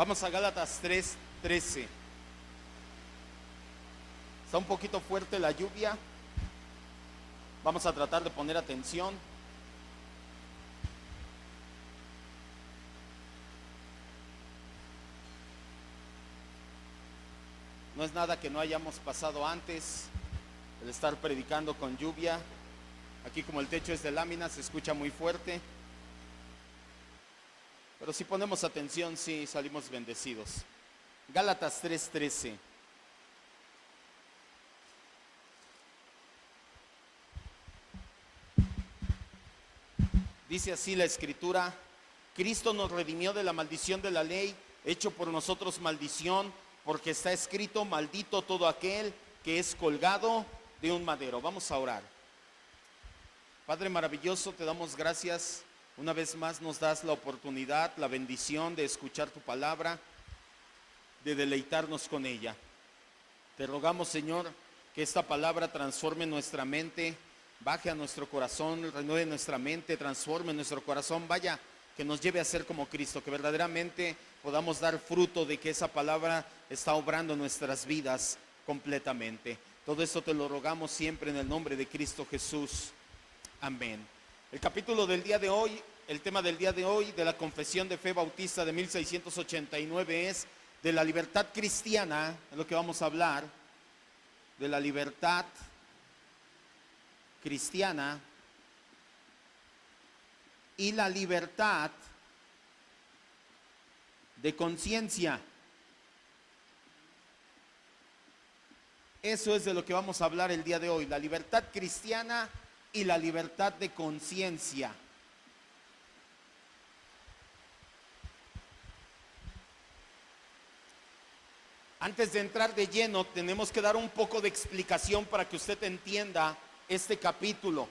Vamos a Gálatas 3:13. Está un poquito fuerte la lluvia. Vamos a tratar de poner atención. No es nada que no hayamos pasado antes, el estar predicando con lluvia. Aquí, como el techo es de lámina, se escucha muy fuerte. Pero si ponemos atención, sí salimos bendecidos. Gálatas 3:13. Dice así la Escritura: Cristo nos redimió de la maldición de la ley, hecho por nosotros maldición, porque está escrito: maldito todo aquel que es colgado de un madero. Vamos a orar. Padre maravilloso, te damos gracias. Una vez más nos das la oportunidad, la bendición de escuchar tu palabra, de deleitarnos con ella. Te rogamos, Señor, que esta palabra transforme nuestra mente, baje a nuestro corazón, renueve nuestra mente, transforme nuestro corazón, vaya, que nos lleve a ser como Cristo, que verdaderamente podamos dar fruto de que esa palabra está obrando en nuestras vidas completamente. Todo esto te lo rogamos siempre en el nombre de Cristo Jesús. Amén. El capítulo del día de hoy, el tema del día de hoy de la Confesión de Fe Bautista de 1689 es de la libertad cristiana, es lo que vamos a hablar, de la libertad cristiana y la libertad de conciencia. Eso es de lo que vamos a hablar el día de hoy, la libertad cristiana y la libertad de conciencia. Antes de entrar de lleno, tenemos que dar un poco de explicación para que usted entienda este capítulo.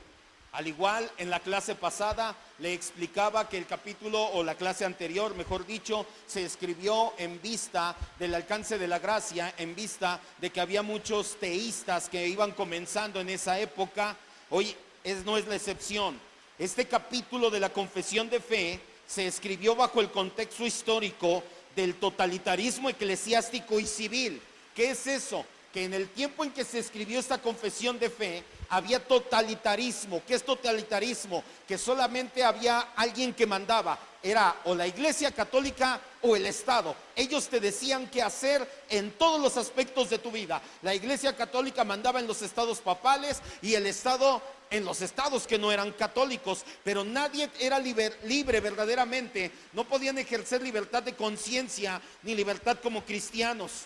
Al igual, en la clase pasada le explicaba que el capítulo, o la clase anterior, mejor dicho, se escribió en vista del alcance de la gracia, en vista de que había muchos teístas que iban comenzando en esa época. Hoy no es la excepción. Este capítulo de la Confesión de Fe se escribió bajo el contexto histórico del totalitarismo eclesiástico y civil. ¿Qué es eso? Que en el tiempo en que se escribió esta Confesión de Fe había totalitarismo. ¿Qué es totalitarismo? Que solamente había alguien que mandaba. Era o la Iglesia Católica o el Estado. Ellos te decían qué hacer en todos los aspectos de tu vida. La Iglesia Católica mandaba en los estados papales y el Estado en los estados que no eran católicos, pero nadie era libre verdaderamente. No podían ejercer libertad de conciencia ni libertad como cristianos.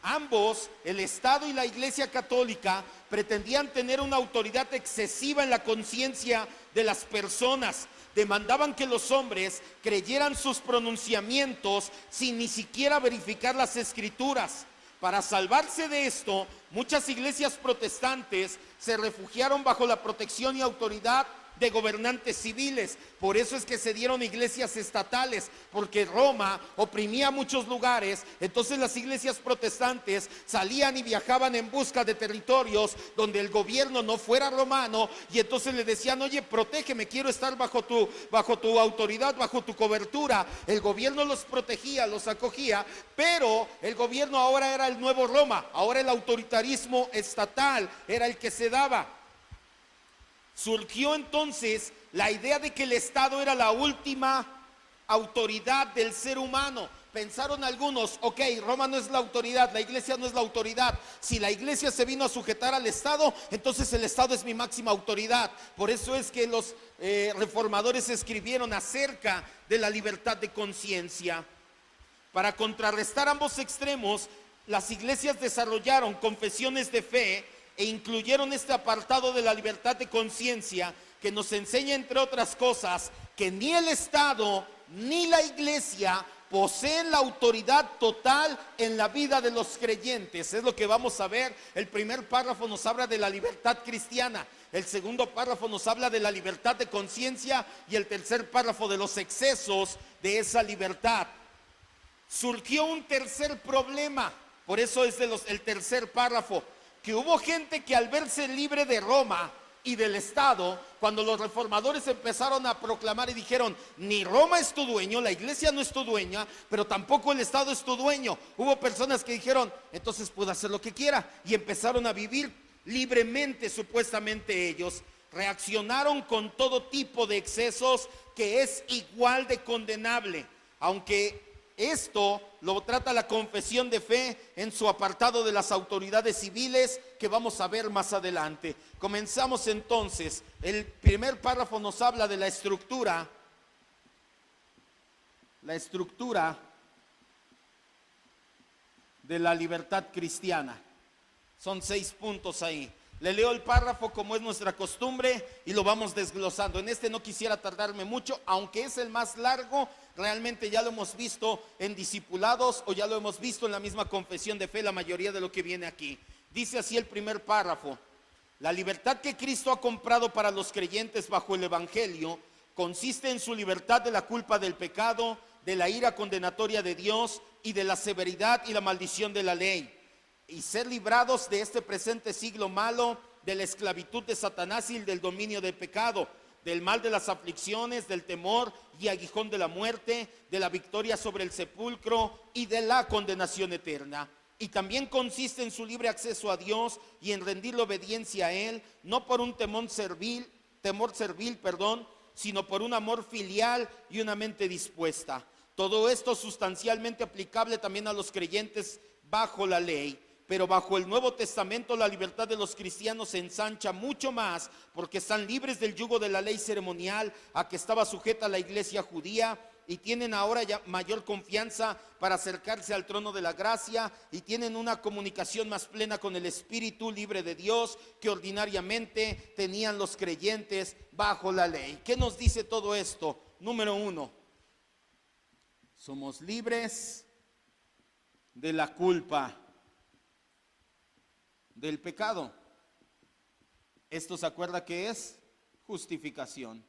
Ambos, el Estado y la Iglesia Católica, pretendían tener una autoridad excesiva en la conciencia de las personas. Demandaban que los hombres creyeran sus pronunciamientos sin ni siquiera verificar las escrituras. Para salvarse de esto, muchas iglesias protestantes se refugiaron bajo la protección y autoridad de gobernantes civiles. Por eso es que se dieron iglesias estatales, porque Roma oprimía muchos lugares. Entonces las iglesias protestantes salían y viajaban en busca de territorios donde el gobierno no fuera romano, y entonces le decían: oye, protégeme, quiero estar bajo tu autoridad, bajo tu cobertura. El gobierno los protegía, los acogía, pero el gobierno ahora era el nuevo Roma. Ahora el autoritarismo estatal era el que se daba. Surgió entonces la idea de que el Estado era la última autoridad del ser humano. Pensaron algunos: ok, Roma no es la autoridad, la iglesia no es la autoridad. Si la iglesia se vino a sujetar al Estado, entonces el Estado es mi máxima autoridad. Por eso es que los reformadores escribieron acerca de la libertad de conciencia. Para contrarrestar ambos extremos, las iglesias desarrollaron confesiones de fe e incluyeron este apartado de la libertad de conciencia, que nos enseña, entre otras cosas, que ni el Estado ni la iglesia poseen la autoridad total en la vida de los creyentes. Es lo que vamos a ver. El primer párrafo nos habla de la libertad cristiana, el segundo párrafo nos habla de la libertad de conciencia, y el tercer párrafo de los excesos de esa libertad. Surgió un tercer problema, por eso es el tercer párrafo, que hubo gente que al verse libre de Roma y del Estado, cuando los reformadores empezaron a proclamar y dijeron, ni Roma es tu dueño, la iglesia no es tu dueña, pero tampoco el Estado es tu dueño. Hubo personas que dijeron, entonces puedo hacer lo que quiera, y empezaron a vivir libremente, supuestamente ellos. Reaccionaron con todo tipo de excesos que es igual de condenable, aunque esto lo trata la confesión de fe en su apartado de las autoridades civiles, que vamos a ver más adelante. Comenzamos entonces. El primer párrafo nos habla de la estructura de la libertad cristiana. Son 6 puntos ahí. Le leo el párrafo como es nuestra costumbre y lo vamos desglosando. En este no quisiera tardarme mucho, aunque es el más largo. Realmente ya lo hemos visto en discipulados o ya lo hemos visto en la misma confesión de fe, la mayoría de lo que viene aquí. Dice así el primer párrafo: la libertad que Cristo ha comprado para los creyentes bajo el Evangelio consiste en su libertad de la culpa del pecado, de la ira condenatoria de Dios y de la severidad y la maldición de la ley, y ser librados de este presente siglo malo, de la esclavitud de Satanás y del dominio del pecado, del mal de las aflicciones, del temor y aguijón de la muerte, de la victoria sobre el sepulcro y de la condenación eterna. Y también consiste en su libre acceso a Dios y en rendirle obediencia a Él, no por un temor servil, sino por un amor filial y una mente dispuesta. Todo esto sustancialmente aplicable también a los creyentes bajo la ley. Pero bajo el Nuevo Testamento la libertad de los cristianos se ensancha mucho más, porque están libres del yugo de la ley ceremonial a que estaba sujeta la iglesia judía, y tienen ahora ya mayor confianza para acercarse al trono de la gracia, y tienen una comunicación más plena con el Espíritu libre de Dios que ordinariamente tenían los creyentes bajo la ley. ¿Qué nos dice todo esto? Número 1, somos libres de la culpa del pecado. Esto se acuerda que es justificación.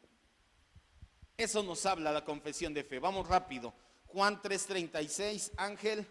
Eso nos habla la confesión de fe. Vamos rápido. Juan 3:36. Ángel,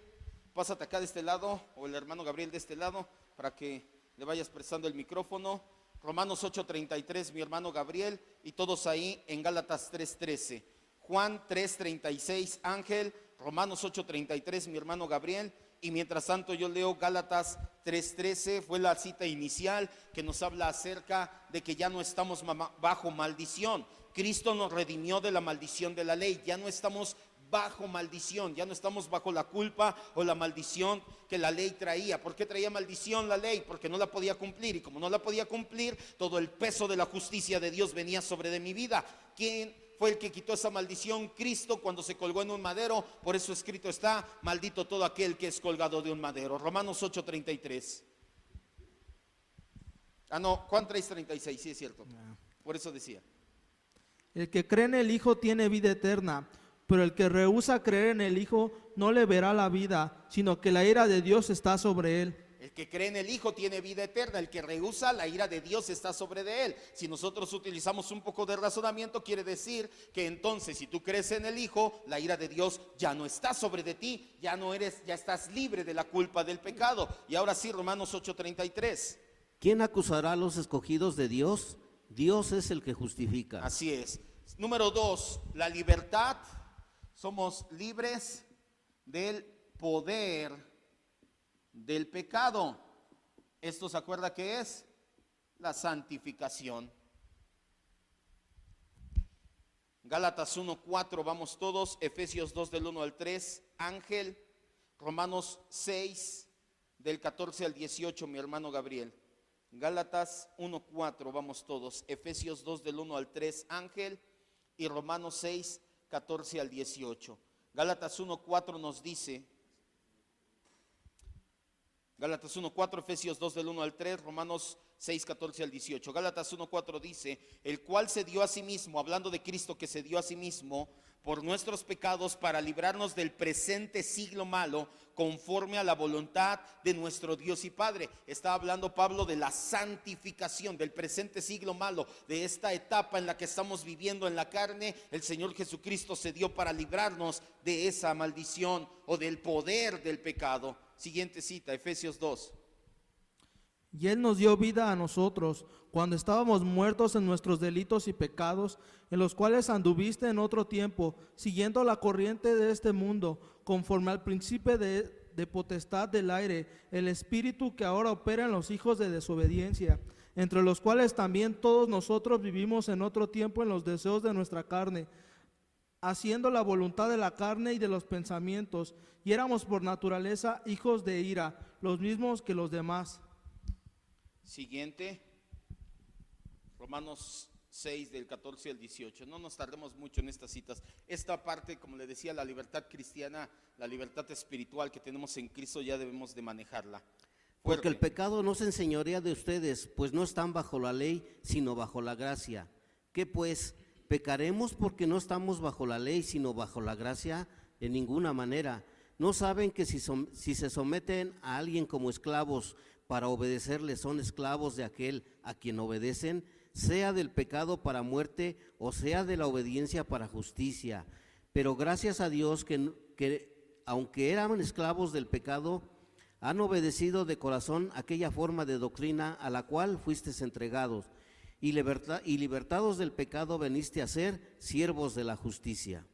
pásate acá de este lado, o el hermano Gabriel de este lado, para que le vayas prestando el micrófono. Romanos 8:33, mi hermano Gabriel, y todos ahí en Gálatas 3:13. Juan 3:36, Ángel. Romanos 8:33, mi hermano Gabriel. Y mientras tanto yo leo Gálatas 3:13, fue la cita inicial que nos habla acerca de que ya no estamos bajo maldición. Cristo nos redimió de la maldición de la ley, ya no estamos bajo maldición, ya no estamos bajo la culpa o la maldición que la ley traía. ¿Por qué traía maldición la ley? Porque no la podía cumplir, y como no la podía cumplir, todo el peso de la justicia de Dios venía sobre de mi vida. ¿Quién fue el que quitó esa maldición? Cristo, cuando se colgó en un madero. Por eso escrito está: maldito todo aquel que es colgado de un madero. Romanos 8:33. Juan 3:36, sí es cierto. Por eso decía: el que cree en el Hijo tiene vida eterna, pero el que rehúsa creer en el Hijo no le verá la vida, sino que la ira de Dios está sobre él. El que cree en el Hijo tiene vida eterna, el que rehúsa, la ira de Dios está sobre de él. Si nosotros utilizamos un poco de razonamiento, quiere decir que entonces, si tú crees en el Hijo, la ira de Dios ya no está sobre de ti, ya estás libre de la culpa del pecado. Y ahora sí, Romanos 8:33. ¿Quién acusará a los escogidos de Dios? Dios es el que justifica. Así es. Número 2, la libertad. Somos libres del poder del pecado. Esto se acuerda que es la santificación. Gálatas 1:4, vamos todos. Efesios 2 del 1 al 3, Ángel. Romanos 6 del 14 al 18, mi hermano Gabriel. Gálatas 1:4, vamos todos. Efesios 2 del 1 al 3, Ángel. Y Romanos 6, 14 al 18. Gálatas 1:4 nos dice: Gálatas 1:4, Efesios 2 del 1 al 3, Romanos 6, 14 al 18. Gálatas 1:4 dice: el cual se dio a sí mismo, hablando de Cristo que se dio a sí mismo por nuestros pecados para librarnos del presente siglo malo, conforme a la voluntad de nuestro Dios y Padre. Está hablando Pablo de la santificación, del presente siglo malo, de esta etapa en la que estamos viviendo en la carne. El Señor Jesucristo se dio para librarnos de esa maldición o del poder del pecado. Siguiente cita, Efesios 2. Y Él nos dio vida a nosotros, cuando estábamos muertos en nuestros delitos y pecados, en los cuales anduviste en otro tiempo, siguiendo la corriente de este mundo, conforme al principio de potestad del aire, el espíritu que ahora opera en los hijos de desobediencia, entre los cuales también todos nosotros vivimos en otro tiempo en los deseos de nuestra carne, haciendo la voluntad de la carne y de los pensamientos, y éramos por naturaleza hijos de ira, los mismos que los demás. Siguiente, Romanos 6 del 14 al 18. No nos tardemos mucho en estas citas. Esta parte, como le decía, la libertad cristiana, la libertad espiritual que tenemos en Cristo, ya debemos de manejarla. Porque el Fuerte. pecado no se enseñorea de ustedes, pues no están bajo la ley, sino bajo la gracia. ¿Qué pues? ¿Pecaremos porque no estamos bajo la ley, sino bajo la gracia? En ninguna manera. ¿No saben que si se someten a alguien como esclavos para obedecerle, son esclavos de aquel a quien obedecen, sea del pecado para muerte o sea de la obediencia para justicia? Pero gracias a Dios que aunque eran esclavos del pecado, han obedecido de corazón aquella forma de doctrina a la cual fuisteis entregados, y libertados del pecado veniste a ser siervos de la justicia.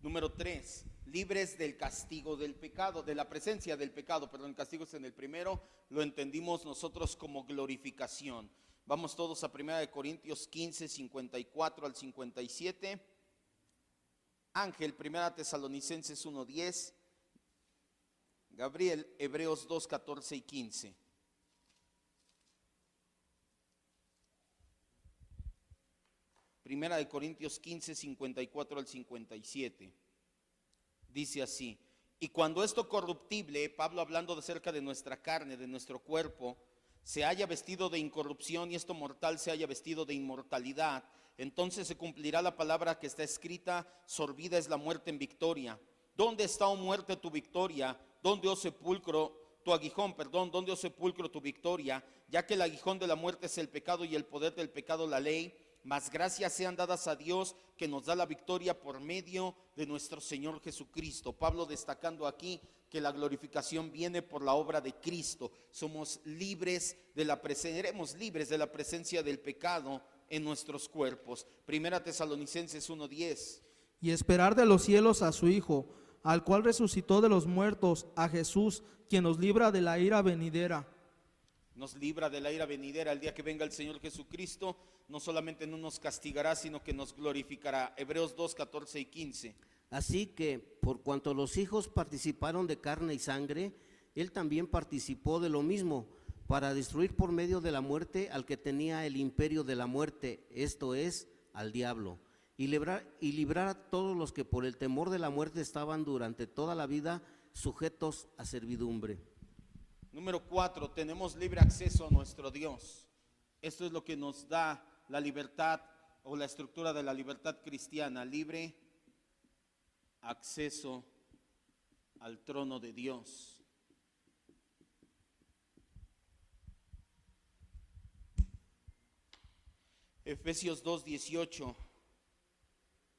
Número 3, libres del castigo del pecado, de la presencia del pecado, perdón, el castigo es en el primero, lo entendimos nosotros como glorificación. Vamos todos a 1 Corintios 15, 54 al 57. Ángel, 1 Tesalonicenses 1, 10. Gabriel, Hebreos 2, 14 y 15. Primera de Corintios 15, 54 al 57. Dice así: y cuando esto corruptible, Pablo hablando acerca de nuestra carne, de nuestro cuerpo, se haya vestido de incorrupción y esto mortal se haya vestido de inmortalidad, entonces se cumplirá la palabra que está escrita: sorbida es la muerte en victoria. ¿Dónde está, oh muerte, tu victoria? ¿Dónde, oh sepulcro, tu aguijón, perdón, dónde, oh sepulcro, tu victoria? Ya que el aguijón de la muerte es el pecado y el poder del pecado la ley. Mas gracias sean dadas a Dios que nos da la victoria por medio de nuestro Señor Jesucristo. Pablo destacando aquí que la glorificación viene por la obra de Cristo. Somos libres de la presencia, seremos libres de la presencia del pecado en nuestros cuerpos. Primera Tesalonicenses 1:10. Y esperar de los cielos a su Hijo, al cual resucitó de los muertos, a Jesús, quien nos libra de la ira venidera. Nos libra de la ira venidera. El día que venga el Señor Jesucristo, no solamente no nos castigará, sino que nos glorificará. Hebreos 2, 14 y 15. Así que, por cuanto los hijos participaron de carne y sangre, él también participó de lo mismo, para destruir por medio de la muerte al que tenía el imperio de la muerte, esto es, al diablo, y librar a todos los que por el temor de la muerte estaban durante toda la vida sujetos a servidumbre. Número 4, tenemos libre acceso a nuestro Dios. Esto es lo que nos da la libertad o la estructura de la libertad cristiana: libre acceso al trono de Dios. Efesios 2:18,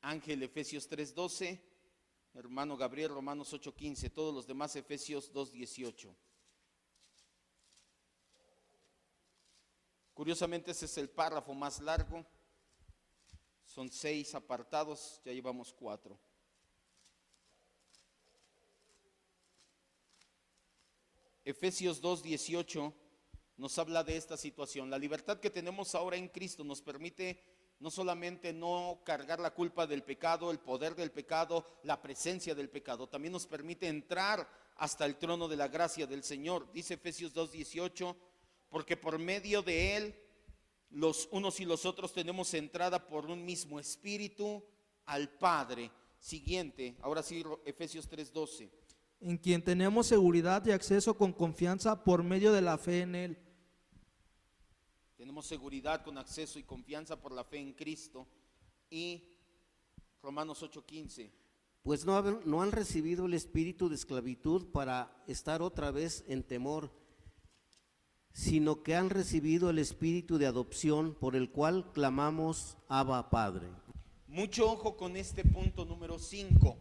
Ángel, Efesios 3:12, hermano Gabriel, Romanos 8:15, todos los demás Efesios 2:18. Curiosamente ese es el párrafo más largo, son 6 apartados, ya llevamos 4. Efesios 2:18 nos habla de esta situación. La libertad que tenemos ahora en Cristo nos permite no solamente no cargar la culpa del pecado, el poder del pecado, la presencia del pecado, también nos permite entrar hasta el trono de la gracia del Señor. Dice Efesios 2:18, porque por medio de Él, los unos y los otros tenemos entrada por un mismo espíritu al Padre. Siguiente, ahora sí, Efesios 3:12. En quien tenemos seguridad y acceso con confianza por medio de la fe en Él. Tenemos seguridad con acceso y confianza por la fe en Cristo. Y Romanos 8:15. Pues no han recibido el espíritu de esclavitud para estar otra vez en temor, sino que han recibido el espíritu de adopción por el cual clamamos: Abba, Padre. Mucho ojo con este punto número 5.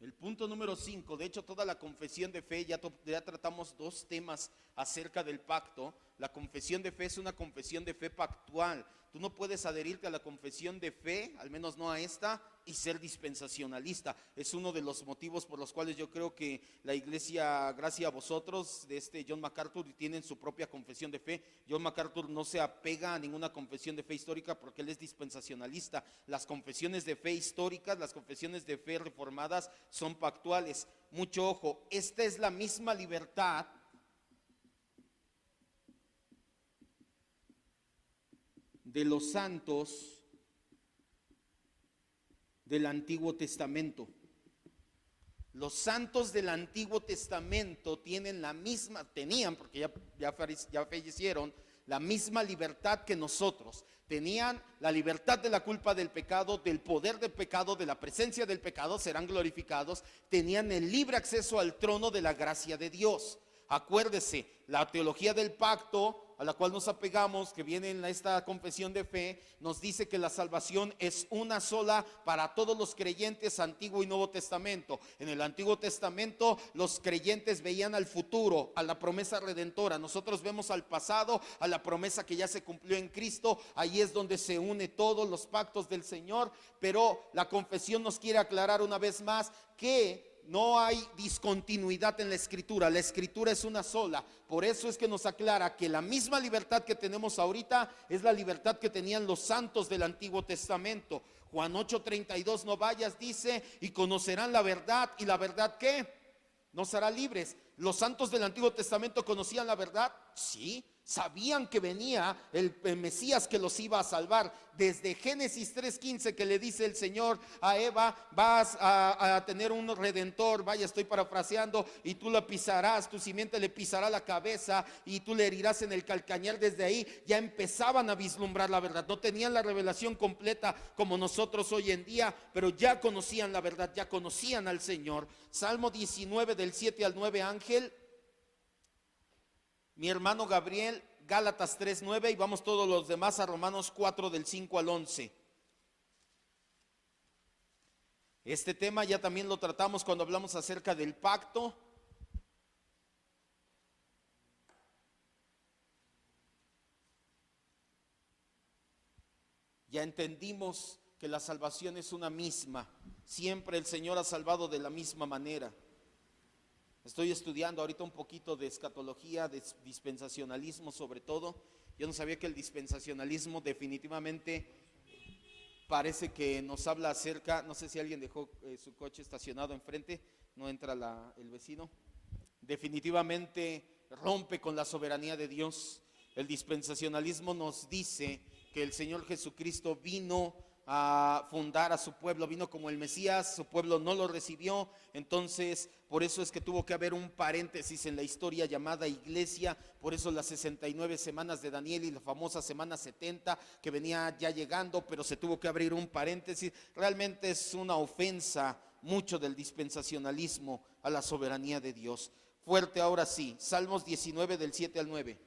El punto número 5, de hecho toda la confesión de fe, ya tratamos dos temas acerca del pacto. La confesión de fe es una confesión de fe pactual. Tú no puedes adherirte a la confesión de fe, al menos no a esta, y ser dispensacionalista. Es uno de los motivos por los cuales yo creo que la iglesia, gracias a vosotros, de John MacArthur, tienen su propia confesión de fe. John MacArthur no se apega a ninguna confesión de fe histórica porque él es dispensacionalista. Las confesiones de fe históricas, las confesiones de fe reformadas son pactuales. Mucho ojo, esta es la misma libertad de los santos del Antiguo Testamento. Los santos del Antiguo Testamento tenían, porque ya fallecieron, la misma libertad que nosotros. Tenían la libertad de la culpa del pecado, del poder del pecado, de la presencia del pecado, serán glorificados. Tenían el libre acceso al trono de la gracia de Dios. Acuérdese, la teología del pacto a la cual nos apegamos, que viene en esta confesión de fe, nos dice que la salvación es una sola para todos los creyentes, Antiguo y Nuevo Testamento. En el Antiguo Testamento los creyentes veían al futuro, a la promesa redentora. Nosotros vemos al pasado, a la promesa que ya se cumplió en Cristo. Ahí es donde se une todos los pactos del Señor. Pero la confesión nos quiere aclarar una vez más que no hay discontinuidad en la escritura es una sola. Por eso es que nos aclara que la misma libertad que tenemos ahorita es la libertad que tenían los santos del Antiguo Testamento. Juan 8:32, no vayas, dice, y conocerán la verdad, y la verdad ¿qué? Nos hará libres. ¿Los santos del Antiguo Testamento conocían la verdad? Sí. Sabían que venía el Mesías que los iba a salvar. Desde Génesis 3:15 que le dice el Señor a Eva, vas a tener un redentor, vaya, estoy parafraseando, y tú la pisarás, tu simiente le pisará la cabeza y tú le herirás en el calcañar. Desde ahí ya empezaban a vislumbrar la verdad. No tenían la revelación completa como nosotros hoy en día, pero ya conocían la verdad, ya conocían al Señor. Salmo 19 del 7 al 9, Ángel. Mi hermano Gabriel, Gálatas 3:9, y vamos todos los demás a Romanos 4 del 5 al 11. Este tema ya también lo tratamos cuando hablamos acerca del pacto. Ya entendimos que la salvación es una misma. Siempre el Señor ha salvado de la misma manera. Estoy estudiando ahorita un poquito de escatología, de dispensacionalismo sobre todo. Yo no sabía que el dispensacionalismo definitivamente parece que nos habla acerca, no sé si alguien dejó su coche estacionado enfrente, no entra el vecino. Definitivamente rompe con la soberanía de Dios. El dispensacionalismo nos dice que el Señor Jesucristo vino a fundar a su pueblo, vino como el Mesías, su pueblo no lo recibió. Entonces por eso es que tuvo que haber un paréntesis en la historia llamada iglesia. Por eso las 69 semanas de Daniel y la famosa semana 70 que venía ya llegando, pero se tuvo que abrir un paréntesis. Realmente es una ofensa mucho del dispensacionalismo a la soberanía de Dios. Fuerte ahora sí, Salmos 19 del 7 al 9.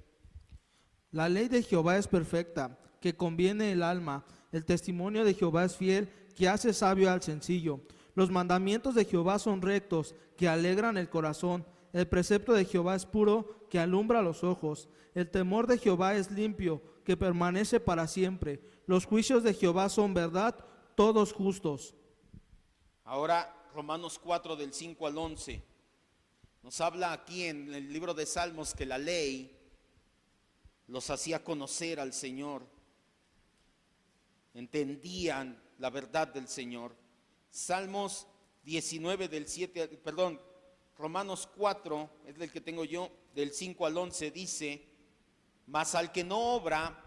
La ley de Jehová es perfecta, que conviene el alma. El testimonio de Jehová es fiel, que hace sabio al sencillo. Los mandamientos de Jehová son rectos, que alegran el corazón. El precepto de Jehová es puro, que alumbra los ojos. El temor de Jehová es limpio, que permanece para siempre. Los juicios de Jehová son verdad, todos justos. Ahora Romanos 4 del 5 al 11. Nos habla aquí en el libro de Salmos que la ley los hacía conocer al Señor. Entendían la verdad del Señor. Salmos 19 del 7, perdón, Romanos 4, es el que tengo yo, del 5 al 11, dice: mas al que no obra,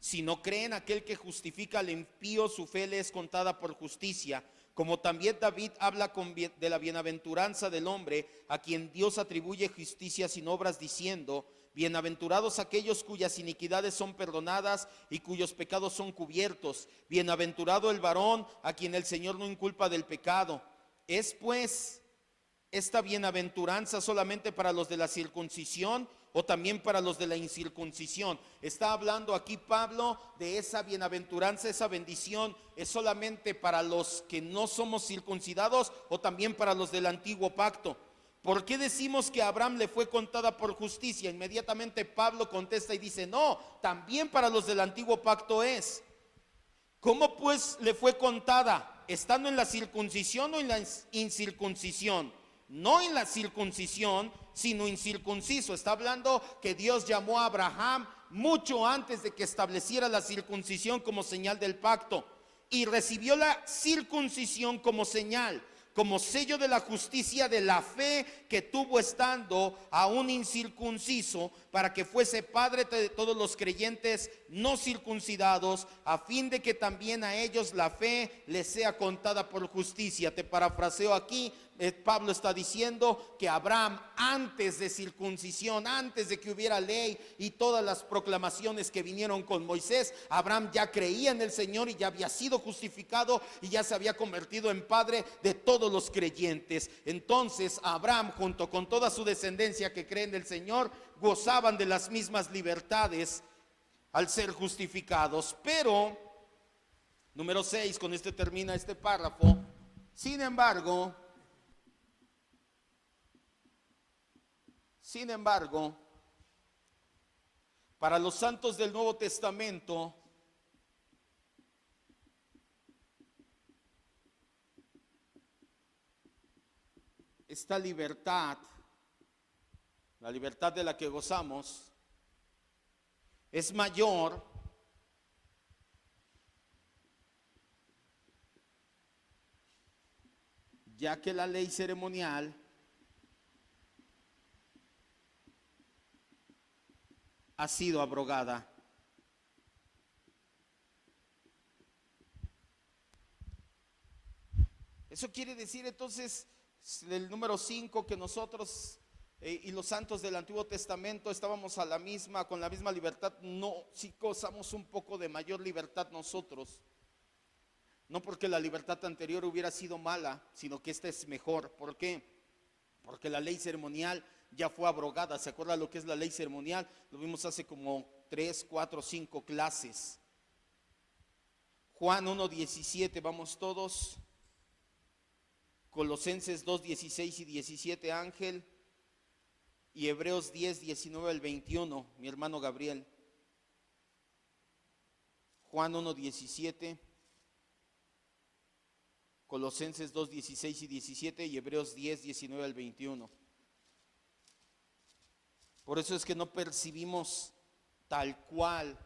sino cree en aquel que justifica al impío, su fe le es contada por justicia. Como también David habla de la bienaventuranza del hombre, a quien Dios atribuye justicia sin obras, diciendo: bienaventurados aquellos cuyas iniquidades son perdonadas y cuyos pecados son cubiertos. Bienaventurado el varón a quien el Señor no inculpa del pecado. Es pues esta bienaventuranza solamente para los de la circuncisión o también para los de la incircuncisión? Está hablando aquí Pablo de esa bienaventuranza, esa bendición, ¿es solamente para los que no somos circuncidados o también para los del antiguo pacto? ¿Por qué decimos que a Abraham le fue contada por justicia? Inmediatamente Pablo contesta y dice, no, también para los del antiguo pacto es. ¿Cómo pues le fue contada? ¿Estando en la circuncisión o en la incircuncisión? No en la circuncisión, sino incircunciso. Está hablando que Dios llamó a Abraham mucho antes de que estableciera la circuncisión como señal del pacto, y recibió la circuncisión como señal, como sello de la justicia de la fe que tuvo estando aún incircunciso, para que fuese padre de todos los creyentes no circuncidados, a fin de que también a ellos la fe les sea contada por justicia. Te parafraseo aquí. Pablo está diciendo que Abraham, antes de circuncisión, antes de que hubiera ley y todas las proclamaciones que vinieron con Moisés, Abraham ya creía en el Señor y ya había sido justificado y ya se había convertido en padre de todos los creyentes. Entonces Abraham, junto con toda su descendencia que cree en el Señor, gozaban de las mismas libertades al ser justificados. Pero, número 6, con este termina este párrafo. Sin embargo, para los santos del Nuevo Testamento, esta libertad, la libertad de la que gozamos, es mayor ya que la ley ceremonial ha sido abrogada. Eso quiere decir entonces, el número 5, que nosotros y los santos del Antiguo Testamento estábamos con la misma libertad. No, si gozamos un poco de mayor libertad nosotros, no porque la libertad anterior hubiera sido mala, sino que esta es mejor. ¿Por qué? Porque la ley ceremonial ya fue abrogada. ¿Se acuerda lo que es la ley ceremonial? Lo vimos hace como 3, 4, 5 clases. Juan 1:17, vamos todos. Colosenses 2:16 y 17, Ángel. Y Hebreos 10:19 al 21, mi hermano Gabriel. Juan 1:17, Colosenses 2:16 y 17 y Hebreos 10:19 al 21. Por eso es que no percibimos tal cual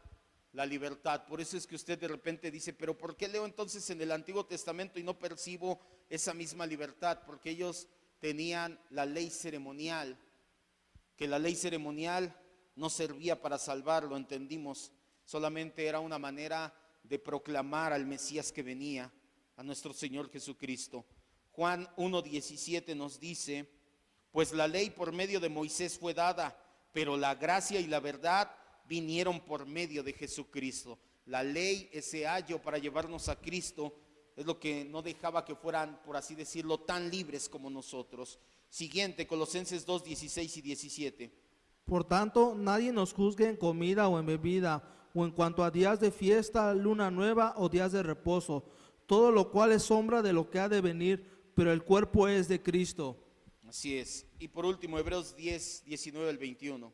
la libertad. Por eso es que usted de repente dice, pero ¿por qué leo entonces en el Antiguo Testamento y no percibo esa misma libertad? Porque ellos tenían la ley ceremonial, que la ley ceremonial no servía para salvar, lo entendimos, solamente era una manera de proclamar al Mesías que venía, a nuestro Señor Jesucristo. Juan 1:17 nos dice, pues la ley por medio de Moisés fue dada, pero la gracia y la verdad vinieron por medio de Jesucristo. La ley, ese ayo para llevarnos a Cristo, es lo que no dejaba que fueran, por así decirlo, tan libres como nosotros. Siguiente, Colosenses 2:16 y 17. Por tanto, nadie nos juzgue en comida o en bebida, o en cuanto a días de fiesta, luna nueva o días de reposo, todo lo cual es sombra de lo que ha de venir, pero el cuerpo es de Cristo. Así es. Y por último, Hebreos 10:19 al 21.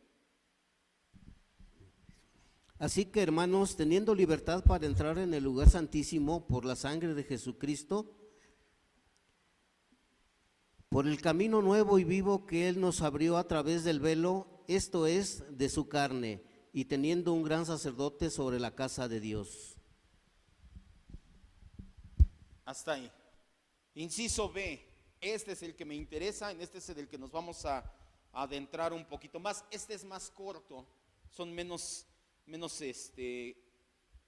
Así que, hermanos, teniendo libertad para entrar en el lugar santísimo por la sangre de Jesucristo, por el camino nuevo y vivo que Él nos abrió a través del velo, esto es, de su carne, y teniendo un gran sacerdote sobre la casa de Dios. Hasta ahí. Inciso B, este es el que me interesa, en este es el que nos vamos a adentrar un poquito más. Este es más corto, son menos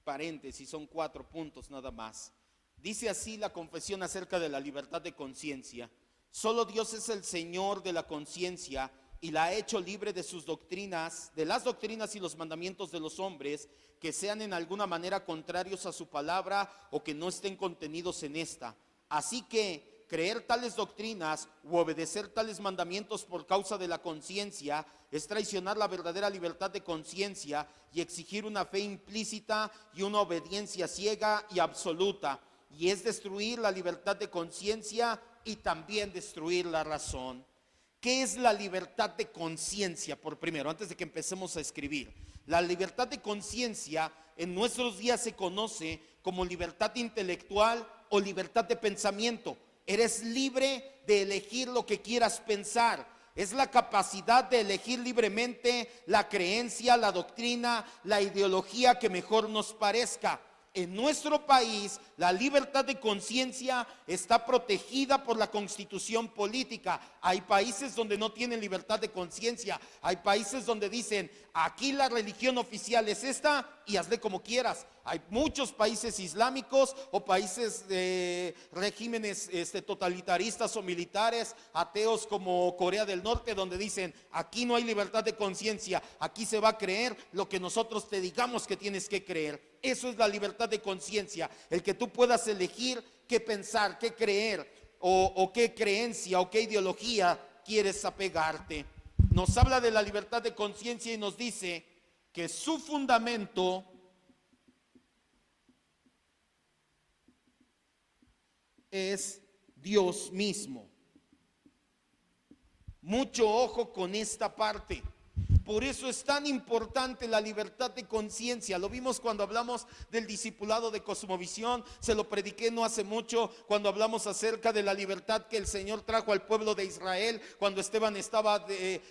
paréntesis, son 4 puntos nada más. Dice así la confesión acerca de la libertad de conciencia: solo Dios es el Señor de la conciencia y la ha hecho libre de sus doctrinas, de las doctrinas y los mandamientos de los hombres que sean en alguna manera contrarios a su palabra o que no estén contenidos en esta. Así que creer tales doctrinas u obedecer tales mandamientos por causa de la conciencia es traicionar la verdadera libertad de conciencia y exigir una fe implícita y una obediencia ciega y absoluta, y es destruir la libertad de conciencia y también destruir la razón. ¿Qué es la libertad de conciencia? Por primero, antes de que empecemos a escribir, la libertad de conciencia en nuestros días se conoce como libertad intelectual o libertad de pensamiento. Eres libre de elegir lo que quieras pensar. Es la capacidad de elegir libremente la creencia, la doctrina, la ideología que mejor nos parezca. En nuestro país, la libertad de conciencia está protegida por la Constitución política. Hay países donde no tienen libertad de conciencia. Hay países donde dicen, aquí la religión oficial es esta y hazle como quieras. Hay muchos países islámicos o países de regímenes totalitaristas o militares, ateos como Corea del Norte, donde dicen, aquí no hay libertad de conciencia, aquí se va a creer lo que nosotros te digamos que tienes que creer. Eso es la libertad de conciencia, el que tú puedas elegir qué pensar, qué creer o qué creencia o qué ideología quieres apegarte. Nos habla de la libertad de conciencia y nos dice que su fundamento es Dios mismo. Mucho ojo con esta parte. Por eso es tan importante la libertad de conciencia. Lo vimos cuando hablamos del discipulado de Cosmovisión. Se lo prediqué no hace mucho cuando hablamos acerca de la libertad que el Señor trajo al pueblo de Israel. Cuando Esteban estaba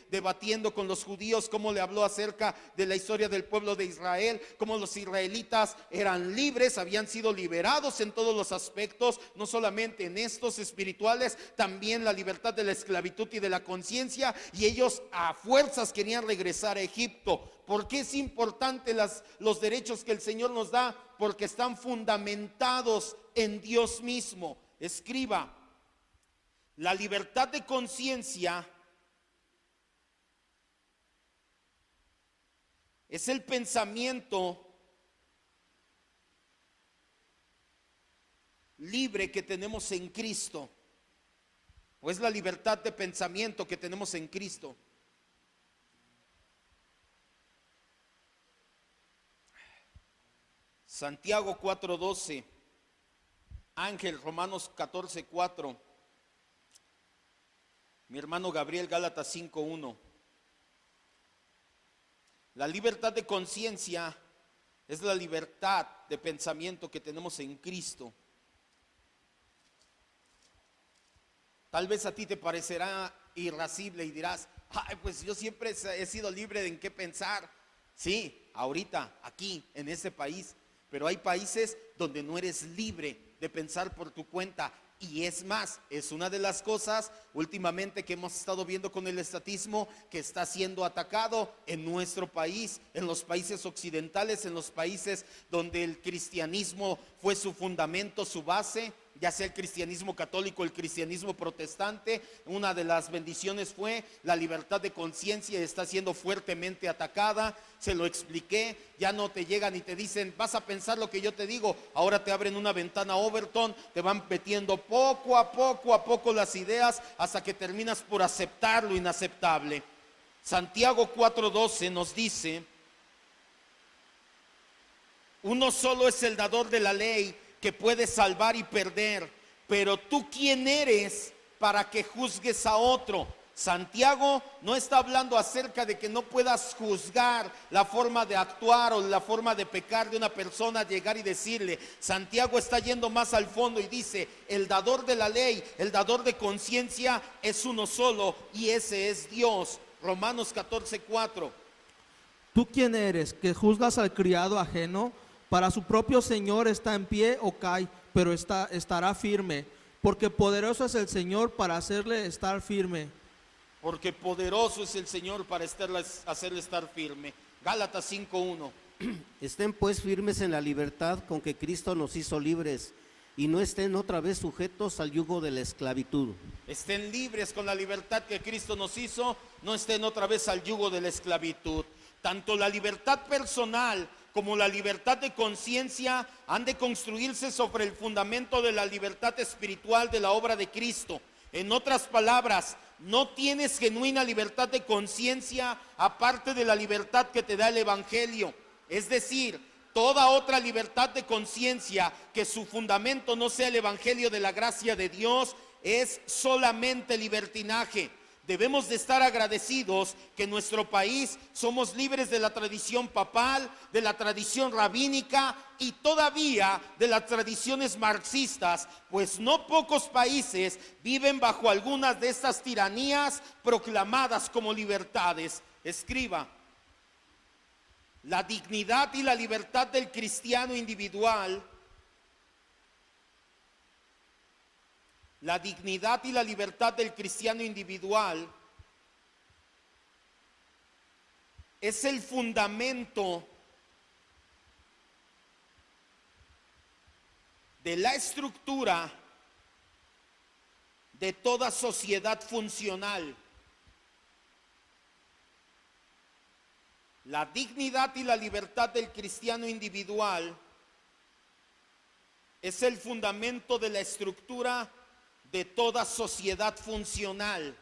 debatiendo con los judíos, cómo le habló acerca de la historia del pueblo de Israel, cómo los israelitas eran libres, habían sido liberados en todos los aspectos, no solamente en estos espirituales, también la libertad de la esclavitud y de la conciencia, y ellos a fuerzas querían regresar a Egipto. ¿Por qué es importante los derechos que el Señor nos da? Porque están fundamentados en Dios mismo. Escriba, la libertad de conciencia es el pensamiento libre que tenemos en Cristo, o es la libertad de pensamiento que tenemos en Cristo. Santiago 4:12, Ángel Romanos 14:4, mi hermano Gabriel Gálatas 5:1. La libertad de conciencia es la libertad de pensamiento que tenemos en Cristo. Tal vez a ti te parecerá irascible y dirás, ay, pues yo siempre he sido libre de en qué pensar. Sí, ahorita, aquí, en este país. Pero hay países donde no eres libre de pensar por tu cuenta. Y es más, es una de las cosas últimamente que hemos estado viendo con el estatismo que está siendo atacado en nuestro país, en los países occidentales, en los países donde el cristianismo fue su fundamento, su base, ya sea el cristianismo católico o el cristianismo protestante. Una de las bendiciones fue la libertad de conciencia, está siendo fuertemente atacada. Se lo expliqué, ya no te llegan y te dicen, vas a pensar lo que yo te digo. Ahora te abren una ventana Overton, te van metiendo poco a poco las ideas hasta que terminas por aceptar lo inaceptable. Santiago 4:12 nos dice, uno solo es el dador de la ley, que puede salvar y perder, pero tú quién eres para que juzgues a otro. Santiago no está hablando acerca de que no puedas juzgar la forma de actuar o la forma de pecar de una persona, llegar y decirle. Santiago está yendo más al fondo y dice, el dador de la ley, el dador de conciencia es uno solo y ese es Dios. Romanos 14:4. ¿Tú quién eres que juzgas al criado ajeno? Para su propio Señor está en pie o cae, pero estará firme, porque poderoso es el Señor para hacerle estar firme. Porque poderoso es el Señor para hacerle estar firme. Gálatas 5:1. Estén pues firmes en la libertad con que Cristo nos hizo libres, y no estén otra vez sujetos al yugo de la esclavitud. Estén libres con la libertad que Cristo nos hizo, no estén otra vez al yugo de la esclavitud. Tanto la libertad personal como la libertad de conciencia han de construirse sobre el fundamento de la libertad espiritual de la obra de Cristo. En otras palabras, no tienes genuina libertad de conciencia aparte de la libertad que te da el Evangelio. Es decir, toda otra libertad de conciencia que su fundamento no sea el Evangelio de la gracia de Dios es solamente libertinaje. Debemos de estar agradecidos que en nuestro país somos libres de la tradición papal, de la tradición rabínica y todavía de las tradiciones marxistas, pues no pocos países viven bajo algunas de estas tiranías proclamadas como libertades. Escriba: la dignidad y la libertad del cristiano individual, la dignidad y la libertad del cristiano individual es el fundamento de la estructura de toda sociedad funcional. La dignidad y la libertad del cristiano individual es el fundamento de la estructura de toda sociedad funcional.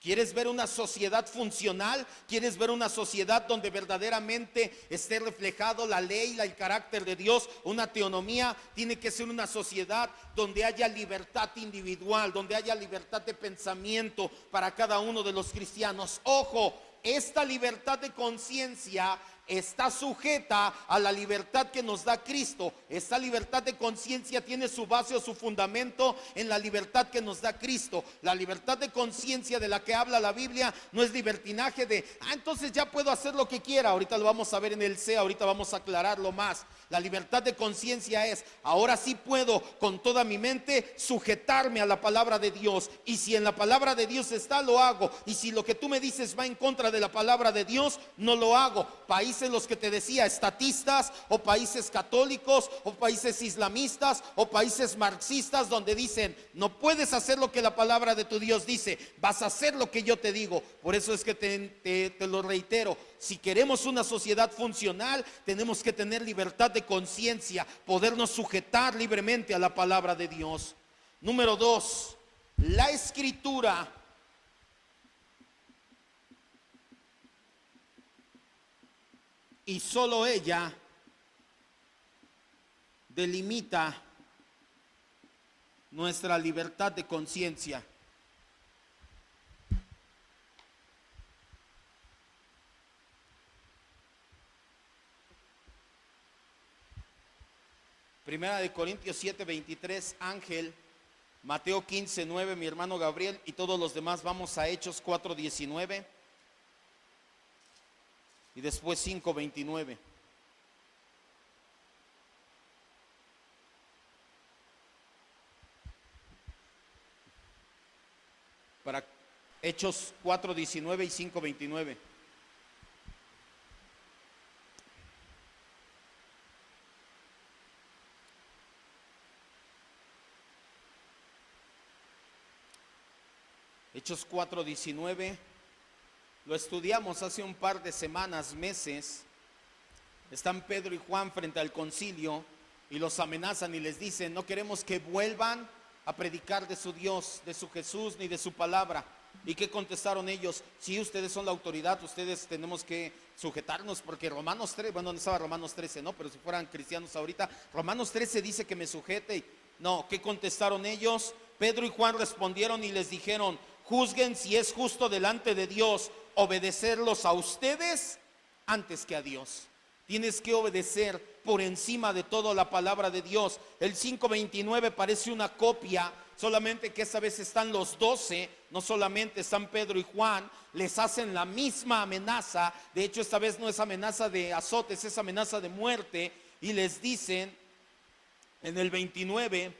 ¿Quieres ver una sociedad funcional? ¿Quieres ver una sociedad donde verdaderamente esté reflejado la ley, el carácter de Dios, una teonomía? Tiene que ser una sociedad donde haya libertad individual, donde haya libertad de pensamiento para cada uno de los cristianos. Ojo, esta libertad de conciencia está sujeta a la libertad que nos da Cristo. Esta libertad de conciencia tiene su base o su fundamento en la libertad que nos da Cristo. La libertad de conciencia de la que habla la Biblia no es libertinaje de, entonces ya puedo hacer lo que quiera. Ahorita lo vamos a ver en el C, ahorita vamos a aclararlo más. La libertad de conciencia es, ahora sí puedo con toda mi mente sujetarme a la palabra de Dios. Y si en la palabra de Dios está, lo hago. Y si lo que tú me dices va en contra de la palabra de Dios, no lo hago. Países los que te decía, estatistas, o países católicos, o países islamistas, o países marxistas, donde dicen, no puedes hacer lo que la palabra de tu Dios dice, vas a hacer lo que yo te digo. Por eso es que te lo reitero. Si queremos una sociedad funcional, tenemos que tener libertad de conciencia, podernos sujetar libremente a la palabra de Dios. Número 2, la Escritura y solo ella delimita nuestra libertad de conciencia. Primera de Corintios 7:23, Ángel, Mateo 15:9, mi hermano Gabriel, y todos los demás vamos a Hechos 4:19 y después 5:29. Para Hechos 4:19 y 5:29. Hechos 4:19, lo estudiamos hace un par de semanas, meses. Están Pedro y Juan frente al concilio y los amenazan y les dicen, no queremos que vuelvan a predicar de su Dios, de su Jesús, ni de su palabra. ¿Y qué contestaron ellos? Sí, ustedes son la autoridad, ustedes tenemos que sujetarnos, porque Romanos 3, bueno, no estaba Romanos 13, no, pero si fueran cristianos ahorita, Romanos 13 dice que me sujete. No, ¿qué contestaron ellos? Pedro y Juan respondieron y les dijeron, juzguen si es justo delante de Dios obedecerlos a ustedes antes que a Dios. Tienes que obedecer por encima de todo la palabra de Dios. El 5:29 parece una copia, solamente que esta vez están los 12, no solamente están Pedro y Juan, les hacen la misma amenaza. De hecho, esta vez no es amenaza de azotes, es amenaza de muerte. Y les dicen en el 29,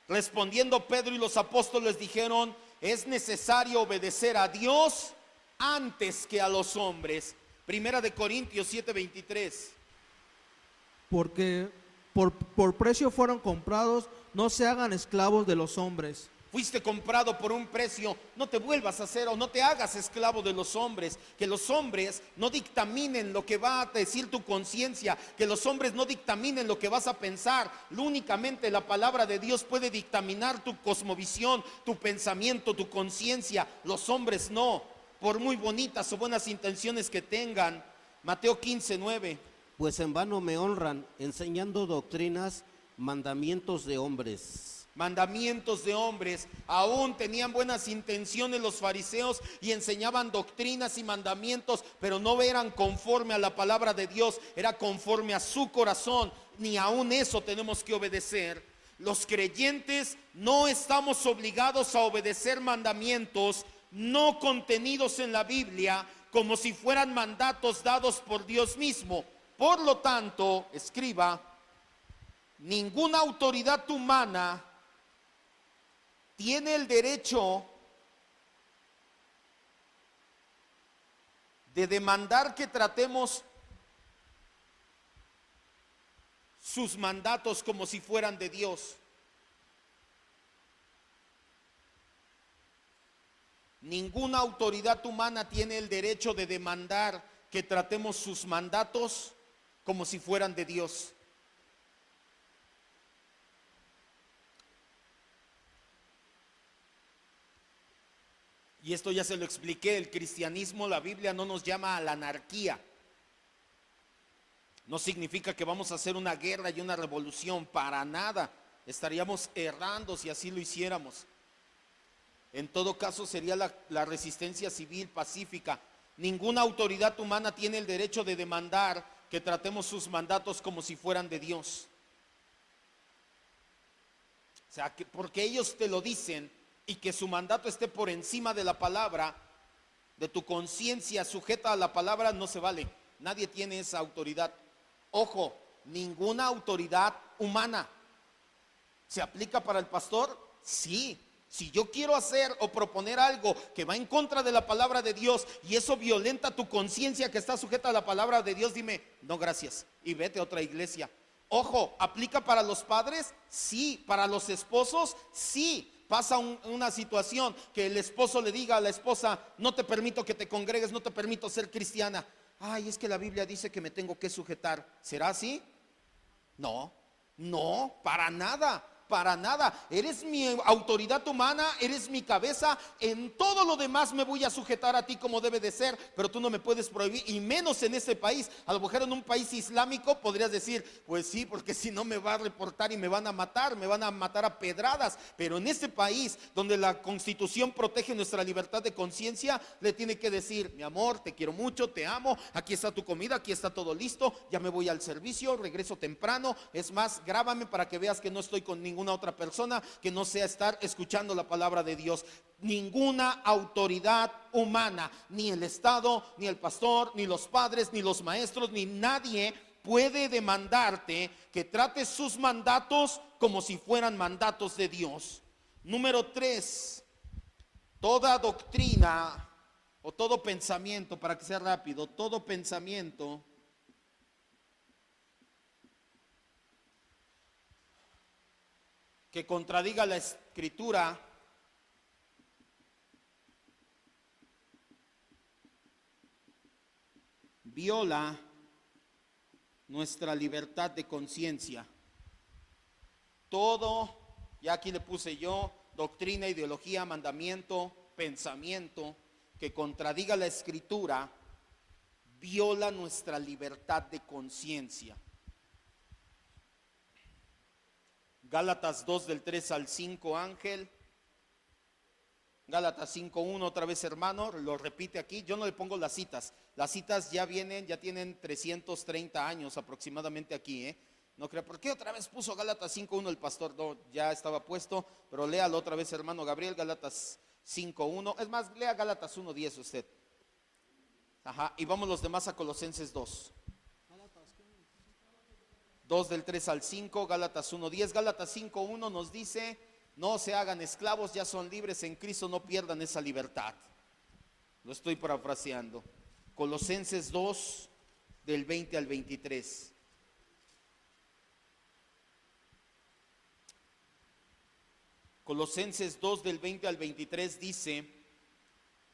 respondiendo Pedro y los apóstoles dijeron, es necesario obedecer a Dios antes que a los hombres. Primera de Corintios 7:23. Porque por precio fueron comprados, no se hagan esclavos de los hombres. fuiste comprado por un precio, no te vuelvas a hacer o no te hagas esclavo de los hombres. Que los hombres no dictaminen lo que va a decir tu conciencia, que los hombres no dictaminen lo que vas a pensar. Únicamente la palabra de Dios puede dictaminar tu cosmovisión, tu pensamiento, tu conciencia. Los hombres no, por muy bonitas o buenas intenciones que tengan. Mateo 15:9. Pues en vano me honran, enseñando doctrinas, mandamientos de hombres. Mandamientos de hombres. Aún tenían buenas intenciones los fariseos y enseñaban doctrinas y mandamientos, pero no eran conforme a la palabra de Dios, era conforme a su corazón. Ni aún eso tenemos que obedecer. Los creyentes no estamos obligados a obedecer mandamientos no contenidos en la Biblia, como si fueran mandatos dados por Dios mismo. Por lo tanto, escriba: ninguna autoridad humana tiene el derecho de demandar que tratemos sus mandatos como si fueran de Dios. Ninguna autoridad humana tiene el derecho de demandar que tratemos sus mandatos como si fueran de Dios. Y esto ya se lo expliqué, el cristianismo, la Biblia no nos llama a la anarquía. No significa que vamos a hacer una guerra y una revolución, para nada. Estaríamos errando si así lo hiciéramos. En todo caso sería la resistencia civil pacífica. Ninguna autoridad humana tiene el derecho de demandar que tratemos sus mandatos como si fueran de Dios. O sea, que porque ellos te lo dicen y que su mandato esté por encima de la palabra, de tu conciencia sujeta a la palabra, no se vale. Nadie tiene esa autoridad. Ojo, ninguna autoridad humana. ¿Se aplica para el pastor? Sí. Si yo quiero hacer o proponer algo que va en contra de la palabra de Dios y eso violenta tu conciencia que está sujeta a la palabra de Dios, dime, no gracias, y vete a otra iglesia. Ojo, ¿aplica para los padres? Sí. ¿Para los esposos? Sí. Pasa una situación que el esposo le diga a la esposa: no te permito que te congregues, no te permito ser cristiana. Ay, es que la Biblia dice que me tengo que sujetar. ¿Será así? No, no, para nada. Para nada, eres mi autoridad humana, eres mi cabeza, en todo lo demás me voy a sujetar a ti como debe de ser, pero tú no me puedes prohibir, y menos en ese país. A lo mejor en un país islámico podrías decir, pues sí, porque si no me va a reportar y me van a matar a pedradas, pero en ese país donde la Constitución protege nuestra libertad de conciencia, le tiene que decir: mi amor, te quiero mucho, te amo, aquí está tu comida, aquí está todo listo, ya me voy al servicio, regreso temprano, es más, grábame para que veas que no estoy con ninguna otra persona que no sea estar escuchando la palabra de Dios. Ninguna autoridad humana, ni el Estado, ni el pastor, ni los padres, ni los maestros, ni nadie puede demandarte que trates sus mandatos como si fueran mandatos de Dios. Número 3, toda doctrina o todo pensamiento, para que sea rápido, todo pensamiento que contradiga la Escritura viola nuestra libertad de conciencia. Todo, ya aquí le puse yo, doctrina, ideología, mandamiento, pensamiento que contradiga la Escritura viola nuestra libertad de conciencia. Gálatas 2 del 3 al 5, Ángel. Gálatas 5:1, otra vez, hermano, lo repite aquí. Yo no le pongo las citas. Las citas ya vienen, ya tienen 330 años aproximadamente aquí, No crea, ¿por qué otra vez puso Gálatas 5:1 el pastor? No, ya estaba puesto, pero léalo otra vez, hermano Gabriel, Gálatas 5:1. Es más, lea Gálatas 1:10 usted. Ajá, y vamos los demás a Colosenses 2. 2 del 3 al 5, Gálatas 1:10. Gálatas 5:1 nos dice: no se hagan esclavos, ya son libres en Cristo, no pierdan esa libertad. Lo estoy parafraseando. Colosenses 2 del 20 al 23. Colosenses 2 del 20 al 23 dice: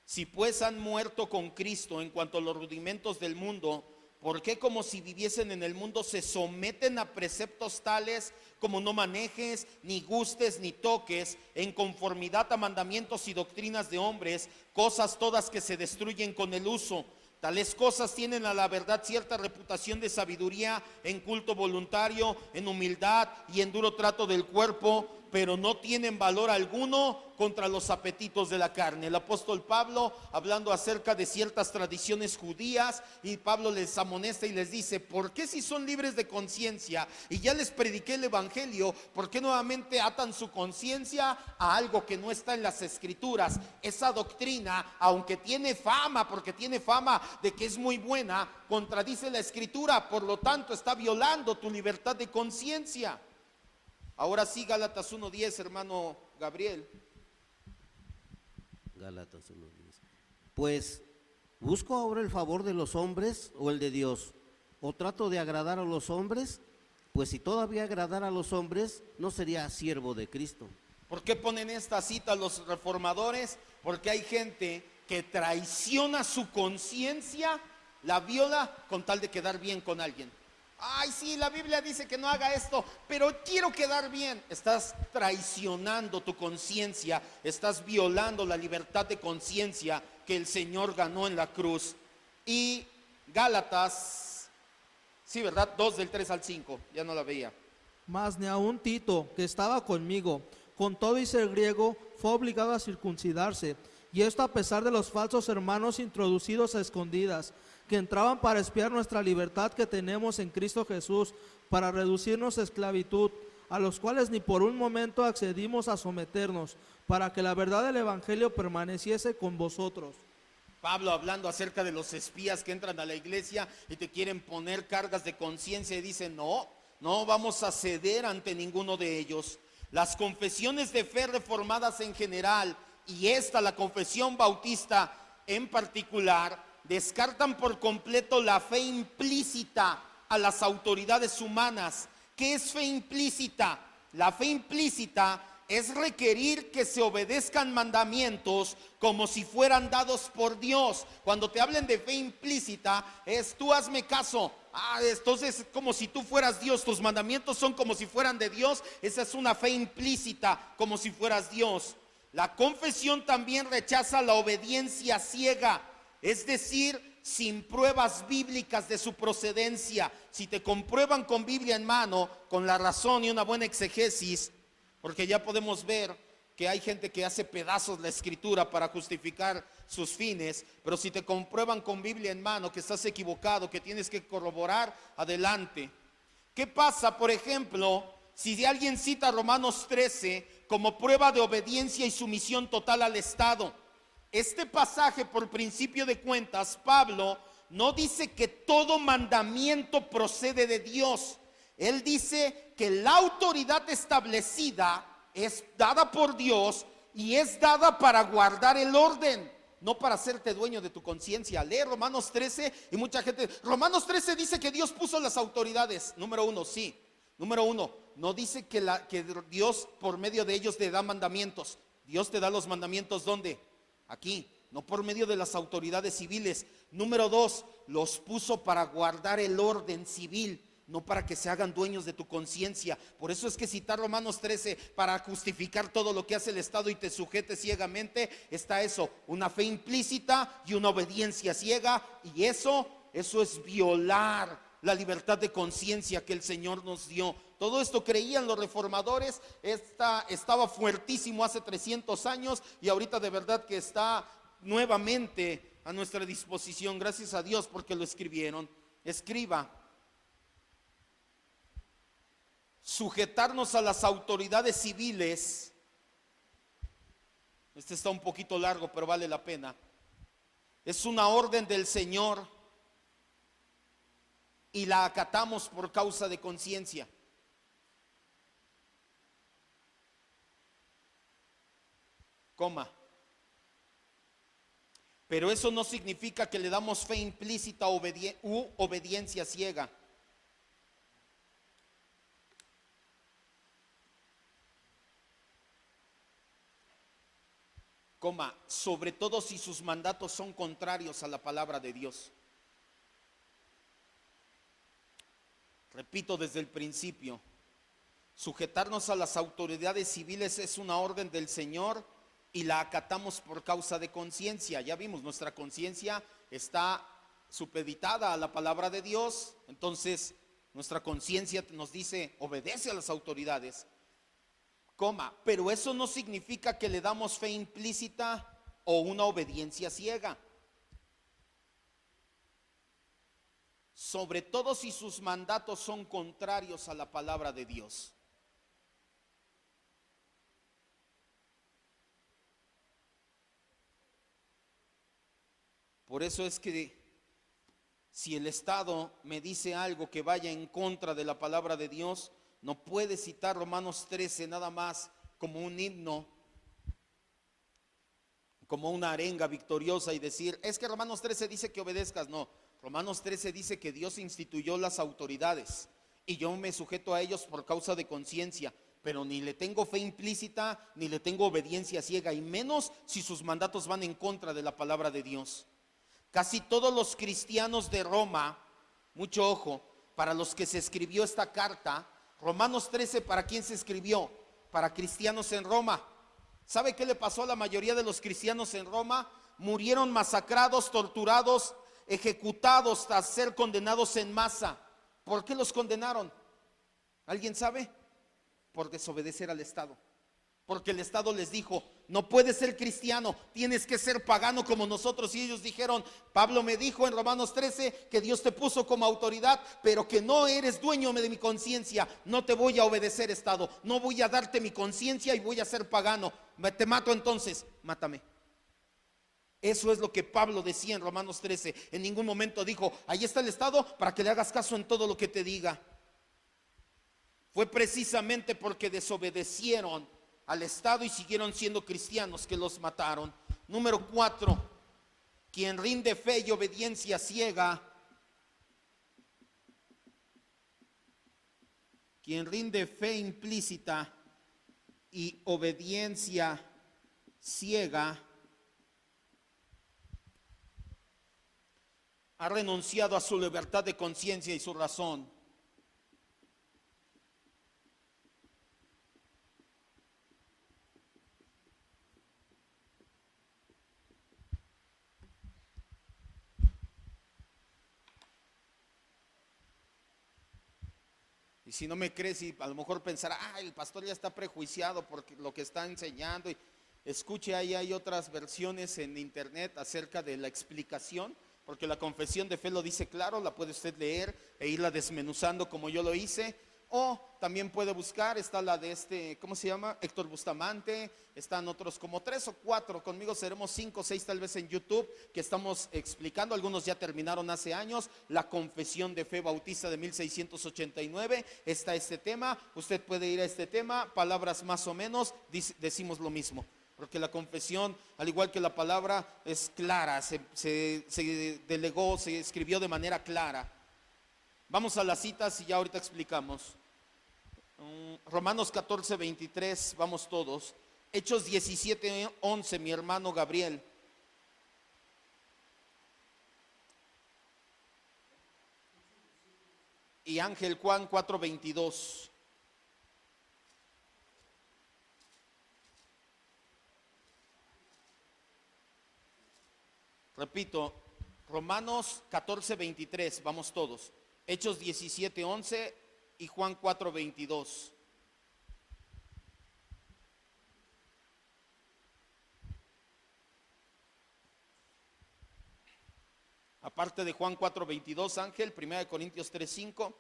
si pues han muerto con Cristo en cuanto a los rudimentos del mundo, ¿por qué como si viviesen en el mundo se someten a preceptos tales como no manejes, ni gustes, ni toques, en conformidad a mandamientos y doctrinas de hombres, cosas todas que se destruyen con el uso? Tales cosas tienen a la verdad cierta reputación de sabiduría, en culto voluntario, en humildad y en duro trato del cuerpo, pero no tienen valor alguno contra los apetitos de la carne. El apóstol Pablo, hablando acerca de ciertas tradiciones judías, y Pablo les amonesta y les dice: ¿por qué, si son libres de conciencia y ya les prediqué el evangelio, por qué nuevamente atan su conciencia a algo que no está en las escrituras? Esa doctrina, aunque tiene fama, porque tiene fama de que es muy buena, contradice la escritura, por lo tanto está violando tu libertad de conciencia. Ahora sí, Gálatas 1:10, hermano Gabriel. Gálatas 1:10. Pues, ¿busco ahora el favor de los hombres o el de Dios? ¿O trato de agradar a los hombres? Pues si todavía agradara a los hombres, no sería siervo de Cristo. ¿Por qué ponen esta cita los reformadores? Porque hay gente que traiciona su conciencia, la viola con tal de quedar bien con alguien. Ay, sí, la Biblia dice que no haga esto, pero quiero quedar bien. Estás traicionando tu conciencia, estás violando la libertad de conciencia que el Señor ganó en la cruz. Y Gálatas, sí, ¿verdad? 2 del 3 al 5, ya no la veía. Mas ni aun Tito, que estaba conmigo, con todo y ser griego, fue obligado a circuncidarse, y esto a pesar de los falsos hermanos introducidos a escondidas, que entraban para espiar nuestra libertad que tenemos en Cristo Jesús, para reducirnos a esclavitud, a los cuales ni por un momento accedimos a someternos, para que la verdad del Evangelio permaneciese con vosotros. Pablo hablando acerca de los espías que entran a la iglesia y te quieren poner cargas de conciencia, y dice: no vamos a ceder ante ninguno de ellos. Las confesiones de fe reformadas en general, y la confesión bautista en particular, descartan por completo la fe implícita a las autoridades humanas. ¿Qué es fe implícita? La fe implícita es requerir que se obedezcan mandamientos como si fueran dados por Dios. Cuando te hablen de fe implícita, es: tú hazme caso. Entonces es como si tú fueras Dios, tus mandamientos son como si fueran de Dios. Esa es una fe implícita, como si fueras Dios. La confesión también rechaza la obediencia ciega, es decir, sin pruebas bíblicas de su procedencia. Si te comprueban con Biblia en mano, con la razón y una buena exegesis, porque ya podemos ver que hay gente que hace pedazos la escritura para justificar sus fines, pero si te comprueban con Biblia en mano que estás equivocado, que tienes que corroborar, adelante. ¿Qué pasa, por ejemplo, si alguien cita Romanos 13 como prueba de obediencia y sumisión total al Estado? Este pasaje, por principio de cuentas, Pablo no dice que todo mandamiento procede de Dios. Él dice que la autoridad establecida es dada por Dios y es dada para guardar el orden, no para hacerte dueño de tu conciencia. Lee Romanos 13 y mucha gente, Romanos 13 dice que Dios puso las autoridades. Número uno, sí. Número uno, no dice que Dios por medio de ellos te da mandamientos. Dios te da los mandamientos, ¿dónde? Aquí, no por medio de las autoridades civiles. Número dos, los puso para guardar el orden civil, no para que se hagan dueños de tu conciencia. Por eso es que citar Romanos 13 para justificar todo lo que hace el Estado y te sujete ciegamente, está eso, una fe implícita y una obediencia ciega, y eso es violar la libertad de conciencia que el Señor nos dio. Todo esto creían los reformadores, estaba fuertísimo hace 300 años y ahorita de verdad que está nuevamente a nuestra disposición. Gracias a Dios porque lo escribieron. Escriba: sujetarnos a las autoridades civiles. Este está un poquito largo, pero vale la pena. Es una orden del Señor y la acatamos por causa de conciencia. Pero eso no significa que le damos fe implícita u obediencia ciega. sobre todo si sus mandatos son contrarios a la palabra de Dios. Repito desde el principio, sujetarnos a las autoridades civiles es una orden del Señor y la acatamos por causa de conciencia. Ya vimos, nuestra conciencia está supeditada a la palabra de Dios, entonces nuestra conciencia nos dice, obedece a las autoridades, pero eso no significa que le damos fe implícita o una obediencia ciega. Sobre todo si sus mandatos son contrarios a la palabra de Dios. Por eso es que si el Estado me dice algo que vaya en contra de la palabra de Dios, no puede citar Romanos 13 nada más como un himno, como una arenga victoriosa y decir, es que Romanos 13 dice que obedezcas. No, Romanos 13 dice que Dios instituyó las autoridades y yo me sujeto a ellos por causa de conciencia, pero ni le tengo fe implícita ni le tengo obediencia ciega, y menos si sus mandatos van en contra de la palabra de Dios. Casi todos los cristianos de Roma, mucho ojo, para los que se escribió esta carta, Romanos 13, ¿para quién se escribió? Para cristianos en Roma. ¿Sabe qué le pasó a la mayoría de los cristianos en Roma? Murieron masacrados, torturados, ejecutados hasta ser condenados en masa. ¿Por qué los condenaron? ¿Alguien sabe? Por desobedecer al Estado. Porque el Estado les dijo, no puedes ser cristiano, tienes que ser pagano como nosotros. Y ellos dijeron, Pablo me dijo en Romanos 13 que Dios te puso como autoridad, pero que no eres dueño de mi conciencia. No te voy a obedecer, Estado, no voy a darte mi conciencia y voy a ser pagano. Te mato entonces, mátame. Eso es lo que Pablo decía en Romanos 13. En ningún momento dijo, ahí está el Estado para que le hagas caso en todo lo que te diga. Fue precisamente porque desobedecieron al Estado y siguieron siendo cristianos que los mataron. Número 4, quien rinde fe y obediencia ciega, quien rinde fe implícita y obediencia ciega, ha renunciado a su libertad de conciencia y su razón. Y si no me crees, y a lo mejor pensará, el pastor ya está prejuiciado por lo que está enseñando. Y escuche, ahí hay otras versiones en internet acerca de la explicación, porque la confesión de fe lo dice claro, la puede usted leer e irla desmenuzando como yo lo hice. O también puede buscar, está la de ¿cómo se llama? Héctor Bustamante, están otros como 3 o 4, conmigo seremos 5 o 6 tal vez en YouTube, que estamos explicando, algunos ya terminaron hace años, la confesión de fe bautista de 1689, está este tema, usted puede ir a este tema, palabras más o menos, decimos lo mismo. Porque la confesión, al igual que la palabra, es clara, se delegó, se escribió de manera clara. Vamos a las citas y ya ahorita explicamos. Romanos 14, 23, vamos todos. Hechos 17, 11, mi hermano Gabriel. Y Ángel Juan 4, 22. Repito, Romanos 14, 23, vamos todos. Hechos 17, 11 y Juan 4, 22. Aparte de Juan 4, 22, Ángel, 1 Corintios 3, 5.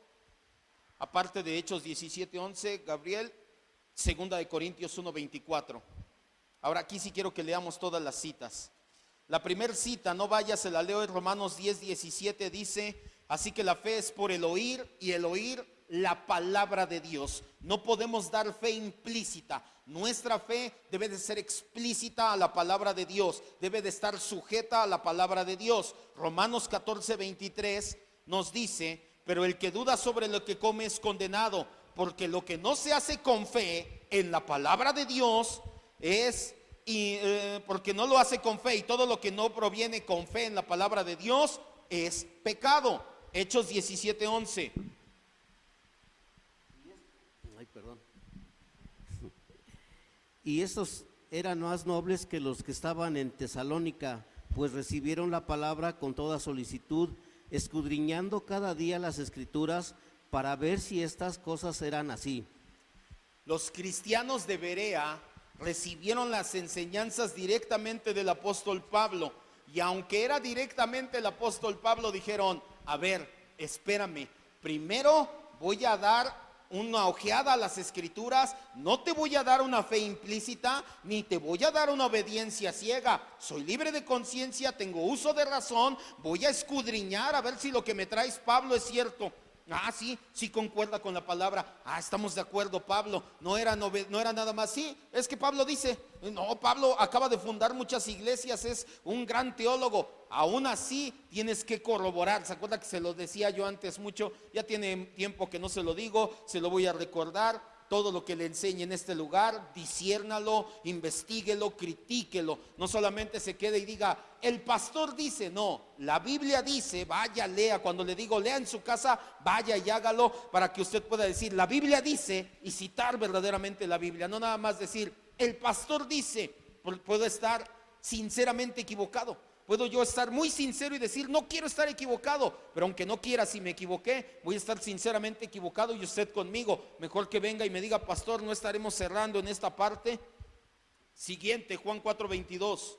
Aparte de Hechos 17, 11, Gabriel, 2 Corintios 1, 24. Ahora aquí sí quiero que leamos todas las citas. La primera cita, no vaya, se la leo, en Romanos 10, 17, dice: así que la fe es por el oír y el oír la palabra de Dios. No podemos dar fe implícita. Nuestra fe debe de ser explícita a la palabra de Dios, debe de estar sujeta a la palabra de Dios. Romanos 14, 23 nos dice: pero el que duda sobre lo que come es condenado, porque lo que no se hace con fe en la palabra de Dios es y porque no lo hace con fe, y todo lo que no proviene con fe en la palabra de Dios es pecado. Hechos 17:11. Ay, perdón. Y estos eran más nobles que los que estaban en Tesalónica, pues recibieron la palabra con toda solicitud, escudriñando cada día las escrituras para ver si estas cosas eran así. Los cristianos de Berea recibieron las enseñanzas directamente del apóstol Pablo, y aunque era directamente el apóstol Pablo, dijeron: a ver, espérame, primero voy a dar una ojeada a las escrituras, no te voy a dar una fe implícita, ni te voy a dar una obediencia ciega. Soy libre de conciencia, tengo uso de razón, voy a escudriñar a ver si lo que me traes, Pablo, es cierto. Ah, sí, sí concuerda con la palabra. Ah, estamos de acuerdo, Pablo. No era nada más. Sí, es que Pablo dice, no, Pablo acaba de fundar muchas iglesias, es un gran teólogo. Aún así tienes que corroborar. ¿Se acuerda que se lo decía yo antes mucho? Ya tiene tiempo que no se lo digo, se lo voy a recordar. Todo lo que le enseñe en este lugar, disciérnalo, investíguelo, critíquelo. No solamente se quede y diga, el pastor dice. No, la Biblia dice, vaya, lea. Cuando le digo lea en su casa, vaya y hágalo, para que usted pueda decir, la Biblia dice, y citar verdaderamente la Biblia. No nada más decir, el pastor dice. Puedo estar sinceramente equivocado. Puedo yo estar muy sincero y decir, no quiero estar equivocado, pero aunque no quiera, si me equivoqué, voy a estar sinceramente equivocado, y usted conmigo. Mejor que venga y me diga, pastor, no estaremos cerrando en esta parte. Siguiente, Juan 4:22.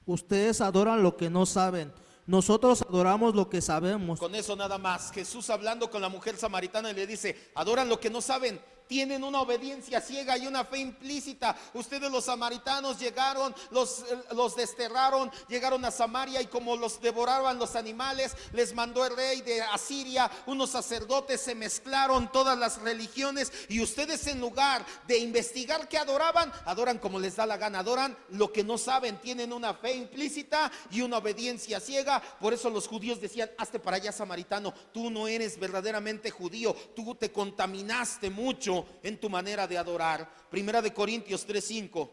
Ustedes adoran lo que no saben, nosotros adoramos lo que sabemos. Con eso nada más. Jesús hablando con la mujer samaritana, y le dice, adoran lo que no saben. Tienen una obediencia ciega y una fe implícita. Ustedes, los samaritanos, llegaron, los desterraron, llegaron a Samaria, y como los devoraban los animales, les mandó el rey de Asiria unos sacerdotes, se mezclaron todas las religiones, y ustedes, en lugar de investigar qué adoraban, adoran como les da la gana, adoran lo que no saben. Tienen una fe implícita y una obediencia ciega. Por eso los judíos decían, hazte para allá, samaritano, tú no eres verdaderamente judío, tú te contaminaste mucho en tu manera de adorar. Primera de Corintios 3:5.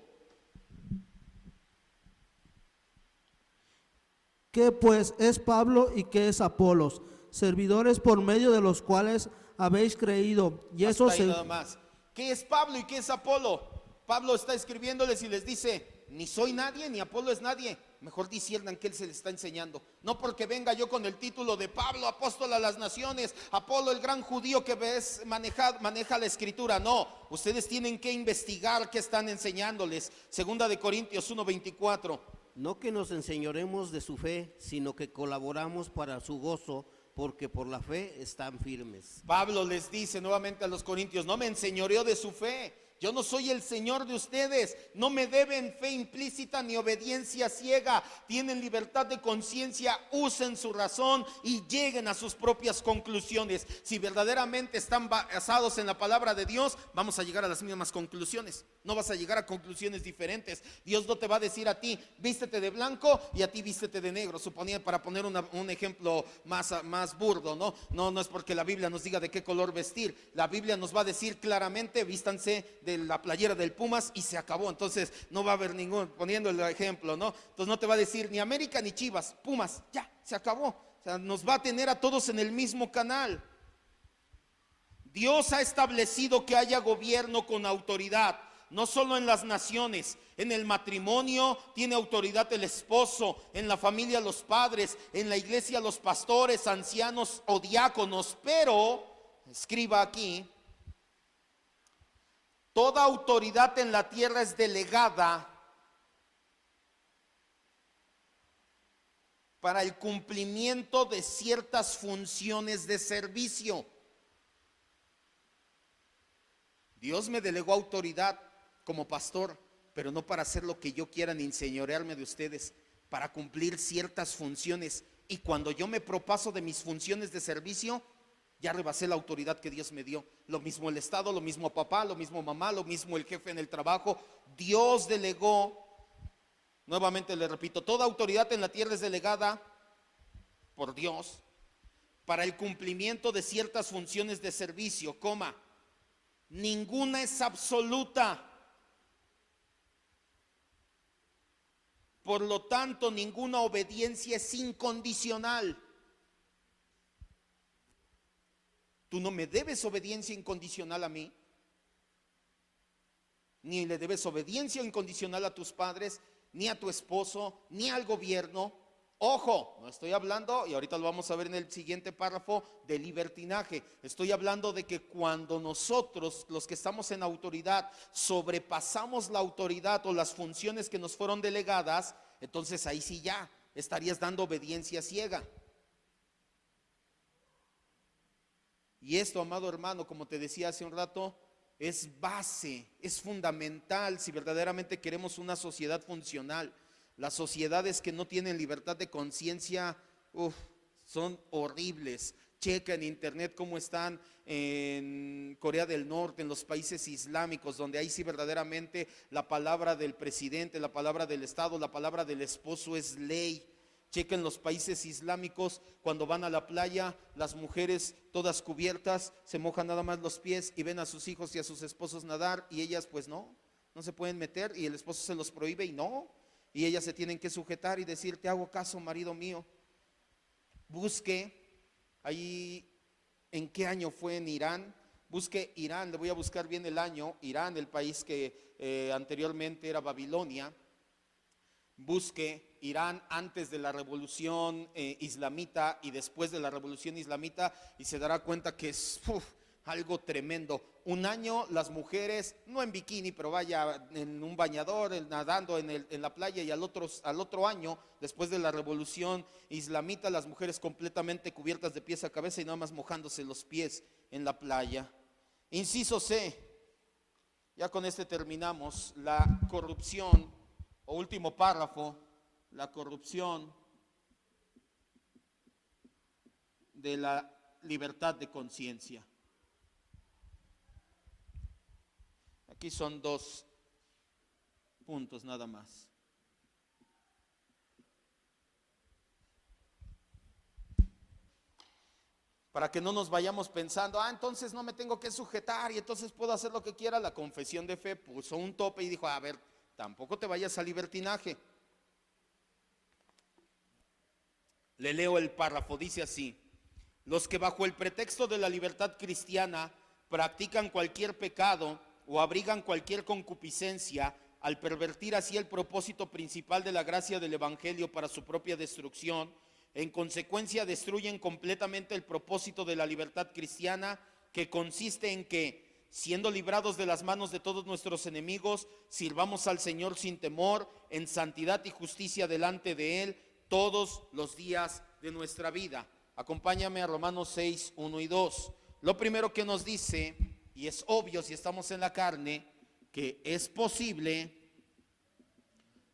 ¿Qué pues es Pablo y qué es Apolos? Servidores por medio de los cuales habéis creído. Y eso Hasta ahí nada más. ¿Qué es Pablo y qué es Apolo? Pablo está escribiéndoles y les dice, ni soy nadie, ni Apolo es nadie. Mejor disciernan que él se les está enseñando. No porque venga yo con el título de Pablo, apóstol a las naciones, Apolo, el gran judío que maneja la escritura. No, ustedes tienen que investigar qué están enseñándoles. Segunda de Corintios 1:24. No que nos enseñoremos de su fe, sino que colaboramos para su gozo, porque por la fe están firmes. Pablo les dice nuevamente a los corintios, no me enseñoreo de su fe. Yo no soy el Señor de ustedes. No me deben fe implícita ni obediencia ciega. Tienen libertad de conciencia. Usen su razón y lleguen a sus propias conclusiones. Si verdaderamente están basados en la palabra de Dios, vamos a llegar a las mismas conclusiones. No vas a llegar a conclusiones diferentes. Dios no te va a decir a ti, vístete de blanco, y a ti vístete de negro. Suponía, para poner un ejemplo más burdo, ¿no? No es porque la Biblia nos diga de qué color vestir. La Biblia nos va a decir claramente, vístanse de la playera del Pumas, y se acabó. Entonces no va a haber ningún, poniendo el ejemplo, ¿no? Entonces no te va a decir ni América ni Chivas, Pumas, ya, se acabó. O sea, nos va a tener a todos en el mismo canal. Dios ha establecido que haya gobierno con autoridad, no solo en las naciones. En el matrimonio tiene autoridad el esposo, en la familia los padres, en la iglesia los pastores, ancianos o diáconos. Pero, escriba aquí, toda autoridad en la tierra es delegada para el cumplimiento de ciertas funciones de servicio. Dios me delegó autoridad como pastor, pero no para hacer lo que yo quiera ni enseñorearme de ustedes, para cumplir ciertas funciones. Y cuando yo me propaso de mis funciones de servicio, ya rebasé la autoridad que Dios me dio. Lo mismo el Estado, lo mismo papá, lo mismo mamá, lo mismo el jefe en el trabajo. Dios delegó, nuevamente le repito, toda autoridad en la tierra es delegada por Dios para el cumplimiento de ciertas funciones de servicio, ninguna es absoluta. Por lo tanto, ninguna obediencia es incondicional. Tú no me debes obediencia incondicional a mí, ni le debes obediencia incondicional a tus padres, ni a tu esposo, ni al gobierno. Ojo, no estoy hablando, y ahorita lo vamos a ver en el siguiente párrafo, de libertinaje. Estoy hablando de que cuando nosotros, los que estamos en autoridad, sobrepasamos la autoridad o las funciones que nos fueron delegadas, entonces ahí sí ya estarías dando obediencia ciega. Y esto, amado hermano, como te decía hace un rato, es base, es fundamental si verdaderamente queremos una sociedad funcional. Las sociedades que no tienen libertad de conciencia, son horribles. Checa en internet cómo están en Corea del Norte, en los países islámicos, donde ahí sí verdaderamente la palabra del presidente, la palabra del Estado, la palabra del esposo es ley. Checa en los países islámicos, cuando van a la playa, las mujeres todas cubiertas, se mojan nada más los pies y ven a sus hijos y a sus esposos nadar, y ellas pues no se pueden meter, y el esposo se los prohíbe y ellas se tienen que sujetar y decir: te hago caso, marido mío. Busque ahí en qué año fue en Irán. Busque Irán, le voy a buscar bien el año. Irán, el país que anteriormente era Babilonia. Busque Irán antes de la revolución islamita y después de la revolución islamita, y se dará cuenta que es algo tremendo. Un año las mujeres, no en bikini, pero vaya en un bañador, nadando en la playa, y al otro año, después de la revolución islamita, las mujeres completamente cubiertas de pies a cabeza y nada más mojándose los pies en la playa. Inciso C, ya con este terminamos, la corrupción, o último párrafo, la corrupción de la libertad de conciencia. Aquí son 2 puntos nada más. Para que no nos vayamos pensando: entonces no me tengo que sujetar y entonces puedo hacer lo que quiera. La confesión de fe puso un tope y dijo: a ver, tampoco te vayas al libertinaje. Le leo el párrafo, dice así: los que bajo el pretexto de la libertad cristiana practican cualquier pecado o abrigan cualquier concupiscencia, al pervertir así el propósito principal de la gracia del Evangelio para su propia destrucción, en consecuencia destruyen completamente el propósito de la libertad cristiana, que consiste en que, siendo librados de las manos de todos nuestros enemigos, sirvamos al Señor sin temor, en santidad y justicia delante de Él, todos los días de nuestra vida. Acompáñame a Romanos 6, 1 y 2. Lo primero que nos dice, y es obvio si estamos en la carne, que es posible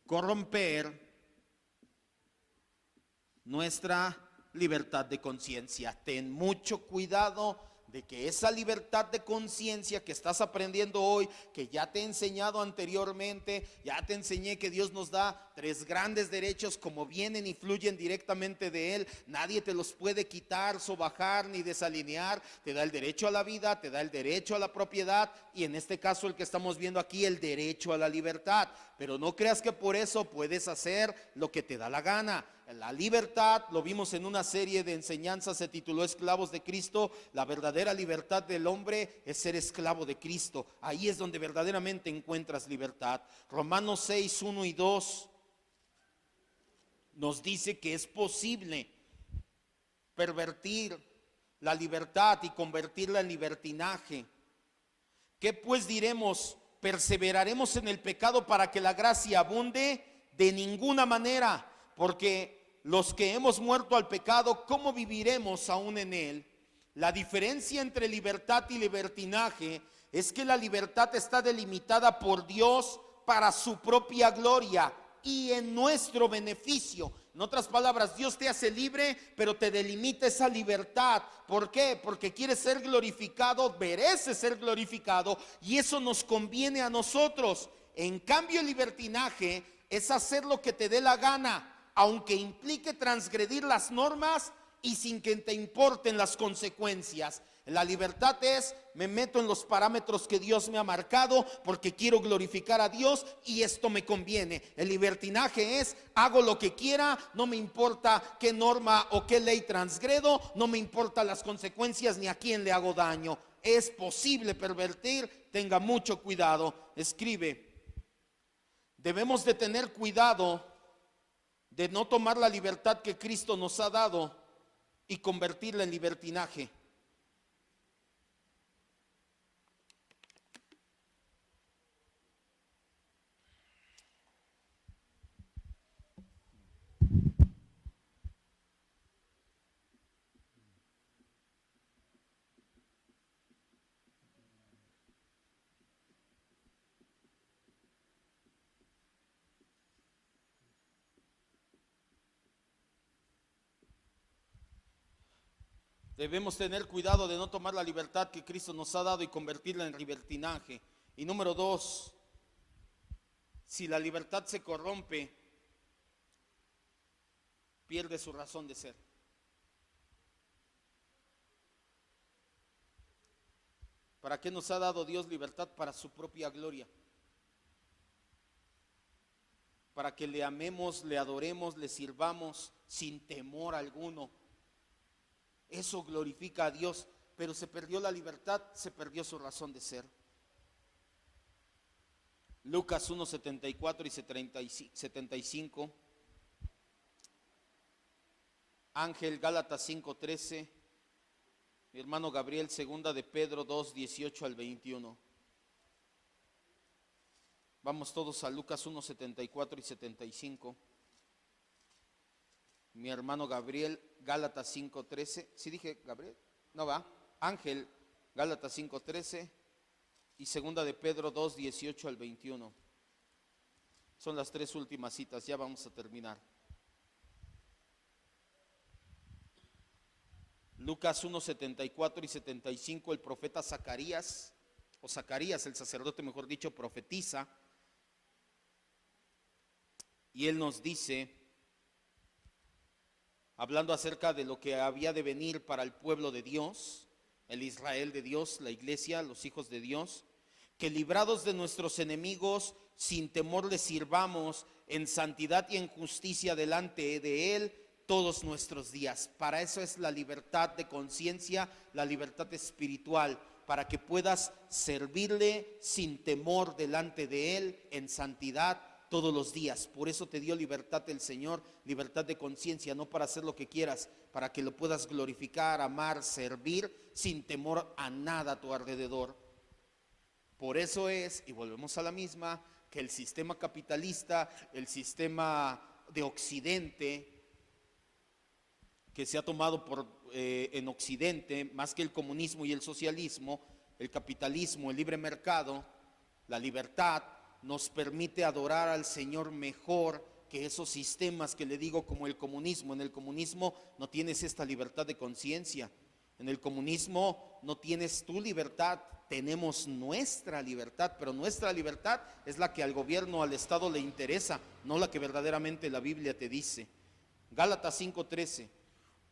corromper nuestra libertad de conciencia. Ten mucho cuidado de que esa libertad de conciencia que estás aprendiendo hoy, que ya te he enseñado anteriormente, ya te enseñé que Dios nos da 3 grandes derechos como vienen y fluyen directamente de Él. Nadie te los puede quitar, sobajar ni desalinear. Te da el derecho a la vida, te da el derecho a la propiedad, y en este caso el que estamos viendo aquí, el derecho a la libertad. Pero no creas que por eso puedes hacer lo que te da la gana. La libertad, lo vimos en una serie de enseñanzas, se tituló Esclavos de Cristo. La verdadera libertad del hombre es ser esclavo de Cristo. Ahí es donde verdaderamente encuentras libertad. Romanos 6, 1 y 2 nos dice que es posible pervertir la libertad y convertirla en libertinaje. ¿Qué pues diremos? ¿Perseveraremos en el pecado para que la gracia abunde? De ninguna manera, porque los que hemos muerto al pecado, ¿cómo viviremos aún en él? La diferencia entre libertad y libertinaje es que la libertad está delimitada por Dios para su propia gloria y en nuestro beneficio. En otras palabras, Dios te hace libre, pero te delimita esa libertad. ¿Por qué? Porque quieres ser glorificado, mereces ser glorificado, y eso nos conviene a nosotros. En cambio, el libertinaje es hacer lo que te dé la gana, aunque implique transgredir las normas y sin que te importen las consecuencias. La libertad es, me meto en los parámetros que Dios me ha marcado porque quiero glorificar a Dios y esto me conviene. El libertinaje es, hago lo que quiera, no me importa qué norma o qué ley transgredo, no me importan las consecuencias ni a quién le hago daño. Es posible pervertir, tenga mucho cuidado. Escribe, debemos de tener cuidado de no tomar la libertad que Cristo nos ha dado y convertirla en libertinaje. Debemos tener cuidado de no tomar la libertad que Cristo nos ha dado y convertirla en libertinaje. Y número 2, si la libertad se corrompe, pierde su razón de ser. ¿Para qué nos ha dado Dios libertad? Para su propia gloria. Para que le amemos, le adoremos, le sirvamos sin temor alguno. Eso glorifica a Dios, pero se perdió la libertad, se perdió su razón de ser. Lucas 1, 74 y 75. Ángel, Gálatas 5, 13. Mi hermano Gabriel, segunda de Pedro 2, 18 al 21. Vamos todos a Lucas 1, 74 y 75. Mi hermano Gabriel, Gálatas 5, 13. ¿Sí dije Gabriel? No va. Ángel, Gálatas 5, 13. Y segunda de Pedro 2, 18 al 21. Son las tres últimas citas, ya vamos a terminar. Lucas 1, 74 y 75, el profeta Zacarías, o Zacarías, el sacerdote mejor dicho, profetiza. Y él nos dice, hablando acerca de lo que había de venir para el pueblo de Dios, el Israel de Dios, la iglesia, los hijos de Dios, que librados de nuestros enemigos, sin temor les sirvamos en santidad y en justicia delante de Él todos nuestros días. Para eso es la libertad de conciencia, la libertad espiritual, para que puedas servirle sin temor delante de Él en santidad todos los días. Por eso te dio libertad el Señor, libertad de conciencia, no para hacer lo que quieras, para que lo puedas glorificar, amar, servir sin temor a nada a tu alrededor. Por eso es, y volvemos a la misma, que el sistema capitalista, el sistema de Occidente, que se ha tomado en Occidente, más que el comunismo y el socialismo, el capitalismo, el libre mercado, la libertad, nos permite adorar al Señor mejor que esos sistemas que le digo como el comunismo. En el comunismo no tienes esta libertad de conciencia. En el comunismo no tienes tu libertad, tenemos nuestra libertad, pero nuestra libertad es la que al gobierno, al Estado le interesa, no la que verdaderamente la Biblia te dice. Gálatas 5:13.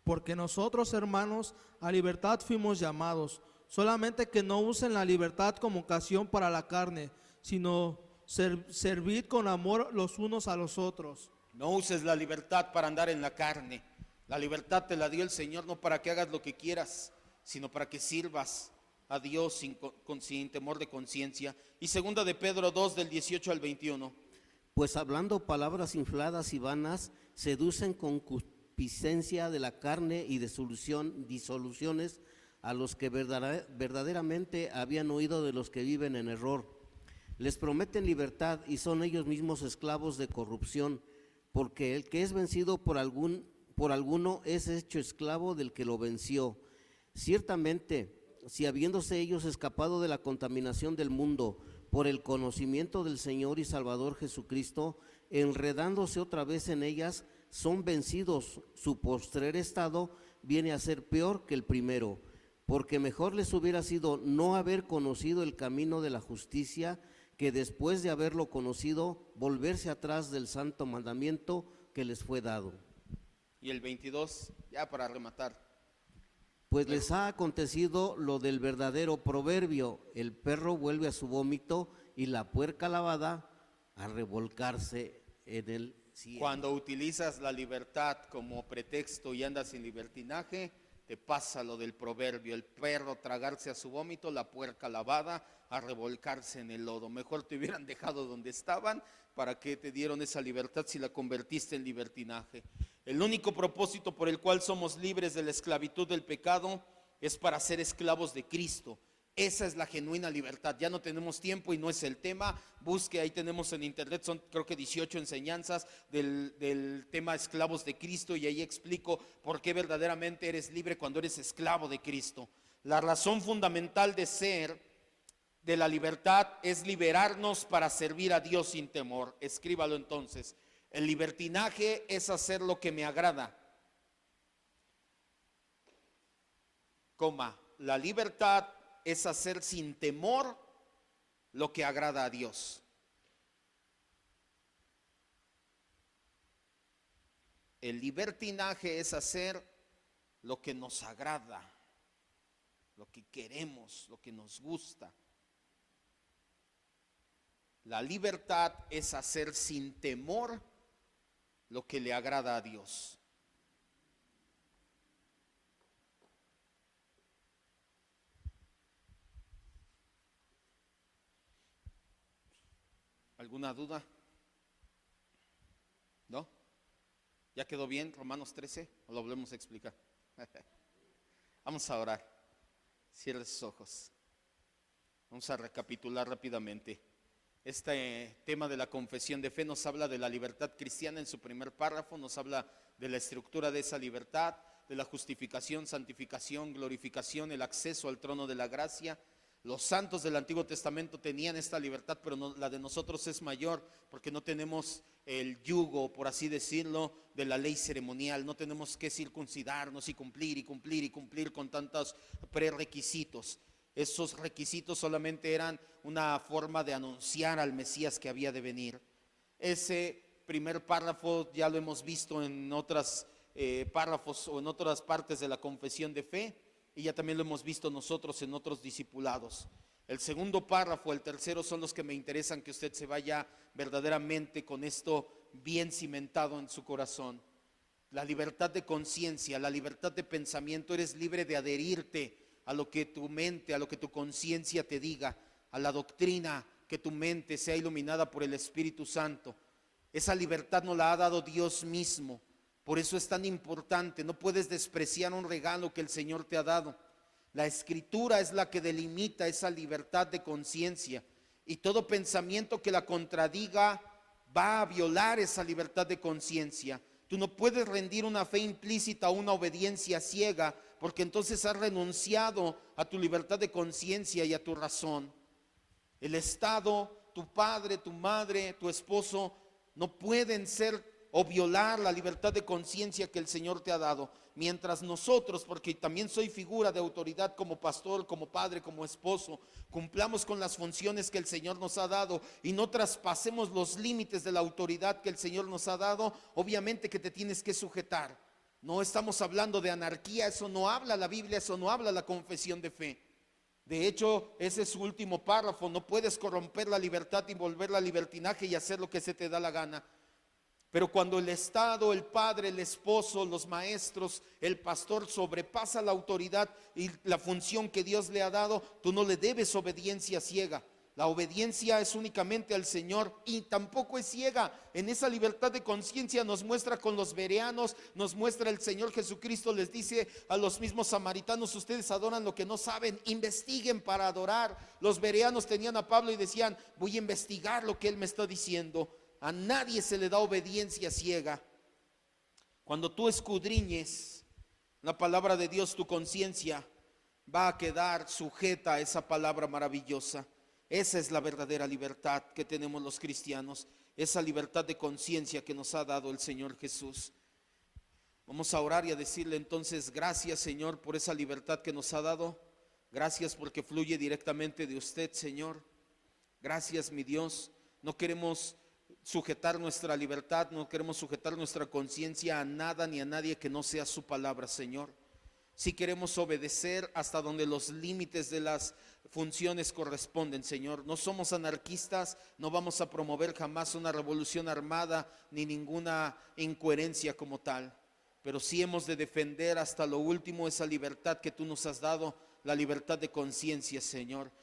Porque nosotros, hermanos, a libertad fuimos llamados, solamente que no usen la libertad como ocasión para la carne, sino servid con amor los unos a los otros. No uses la libertad para andar en la carne. La libertad te la dio el Señor no para que hagas lo que quieras, sino para que sirvas a Dios sin temor de conciencia. Y segunda de Pedro 2 del 18 al 21. Pues hablando palabras infladas y vanas, seducen con concupiscencia de la carne y disoluciones a los que verdaderamente habían oído de los que viven en error. Les prometen libertad y son ellos mismos esclavos de corrupción, porque el que es vencido por alguno es hecho esclavo del que lo venció. Ciertamente, si habiéndose ellos escapado de la contaminación del mundo por el conocimiento del Señor y Salvador Jesucristo, enredándose otra vez en ellas, son vencidos, su postrer estado viene a ser peor que el primero, porque mejor les hubiera sido no haber conocido el camino de la justicia, que después de haberlo conocido, volverse atrás del santo mandamiento que les fue dado. Y el 22, ya para rematar. Pues les ha acontecido lo del verdadero proverbio: el perro vuelve a su vómito y la puerca lavada a revolcarse en el cielo. Cuando utilizas la libertad como pretexto y andas en libertinaje, te pasa lo del proverbio: el perro tragarse a su vómito, la puerca lavada a revolcarse en el lodo. Mejor te hubieran dejado donde estaban. ¿Para qué te dieron esa libertad si la convertiste en libertinaje? El único propósito por el cual somos libres de la esclavitud del pecado es para ser esclavos de Cristo. Esa es la genuina libertad. Ya no tenemos tiempo y no es el tema. Busque, ahí tenemos en internet, son creo que 18 enseñanzas del tema esclavos de Cristo, y ahí explico por qué verdaderamente eres libre cuando eres esclavo de Cristo. La razón fundamental de ser de la libertad es liberarnos para servir a Dios sin temor. Escríbalo entonces: el libertinaje es hacer lo que me agrada, la libertad es hacer sin temor lo que agrada a Dios. El libertinaje es hacer lo que nos agrada, lo que queremos, lo que nos gusta. La libertad es hacer sin temor lo que le agrada a Dios. ¿Alguna duda? ¿No? ¿Ya quedó bien Romanos 13? ¿O lo volvemos a explicar? Vamos a orar. Cierre sus ojos. Vamos a recapitular rápidamente. Este tema de la confesión de fe nos habla de la libertad cristiana en su primer párrafo, nos habla de la estructura de esa libertad, de la justificación, santificación, glorificación, el acceso al trono de la gracia. Los santos del Antiguo Testamento tenían esta libertad, pero no, la de nosotros es mayor, porque no tenemos el yugo, por así decirlo, de la ley ceremonial. No tenemos que circuncidarnos y cumplir con tantos prerequisitos. Esos requisitos solamente eran una forma de anunciar al Mesías que había de venir. Ese primer párrafo ya lo hemos visto en otros párrafos o en otras partes de la confesión de fe, y ya también lo hemos visto nosotros en otros discipulados. El segundo párrafo, el tercero, son los que me interesan que usted se vaya verdaderamente con esto bien cimentado en su corazón. La libertad de conciencia, la libertad de pensamiento. Eres libre de adherirte a lo que tu mente, a lo que tu conciencia te diga, a la doctrina, que tu mente sea iluminada por el Espíritu Santo. Esa libertad nos la ha dado Dios mismo. Por eso es tan importante. No puedes despreciar un regalo que el Señor te ha dado. La Escritura es la que delimita esa libertad de conciencia, y todo pensamiento que la contradiga va a violar esa libertad de conciencia. Tú no puedes rendir una fe implícita a una obediencia ciega, porque entonces has renunciado a tu libertad de conciencia y a tu razón. El Estado, tu padre, tu madre, tu esposo, no pueden ser o violar la libertad de conciencia que el Señor te ha dado. Mientras nosotros, porque también soy figura de autoridad como pastor, como padre, como esposo, cumplamos con las funciones que el Señor nos ha dado y no traspasemos los límites de la autoridad que el Señor nos ha dado, obviamente que te tienes que sujetar. No estamos hablando de anarquía, eso no habla la Biblia, eso no habla la confesión de fe. De hecho, ese es su último párrafo: no puedes corromper la libertad y volverla libertinaje y hacer lo que se te da la gana. Pero cuando el Estado, el padre, el esposo, los maestros, el pastor sobrepasa la autoridad y la función que Dios le ha dado, tú no le debes obediencia ciega. La obediencia es únicamente al Señor, y tampoco es ciega. En esa libertad de conciencia nos muestra con los bereanos, nos muestra el Señor Jesucristo, les dice a los mismos samaritanos: ustedes adoran lo que no saben, investiguen para adorar. Los bereanos tenían a Pablo y decían: voy a investigar lo que él me está diciendo. A nadie se le da obediencia ciega. Cuando tú escudriñes la palabra de Dios, tu conciencia va a quedar sujeta a esa palabra maravillosa. Esa es la verdadera libertad que tenemos los cristianos, esa libertad de conciencia que nos ha dado el Señor Jesús. Vamos a orar y a decirle entonces: gracias, Señor, por esa libertad que nos ha dado. Gracias porque fluye directamente de usted, Señor. Gracias, mi Dios. No queremos sujetar nuestra libertad, no queremos sujetar nuestra conciencia a nada ni a nadie que no sea su palabra, Señor. sí queremos obedecer hasta donde los límites de las funciones corresponden, Señor. No somos anarquistas, no vamos a promover jamás una revolución armada ni ninguna incoherencia como tal, pero sí hemos de defender hasta lo último esa libertad que tú nos has dado, la libertad de conciencia, Señor.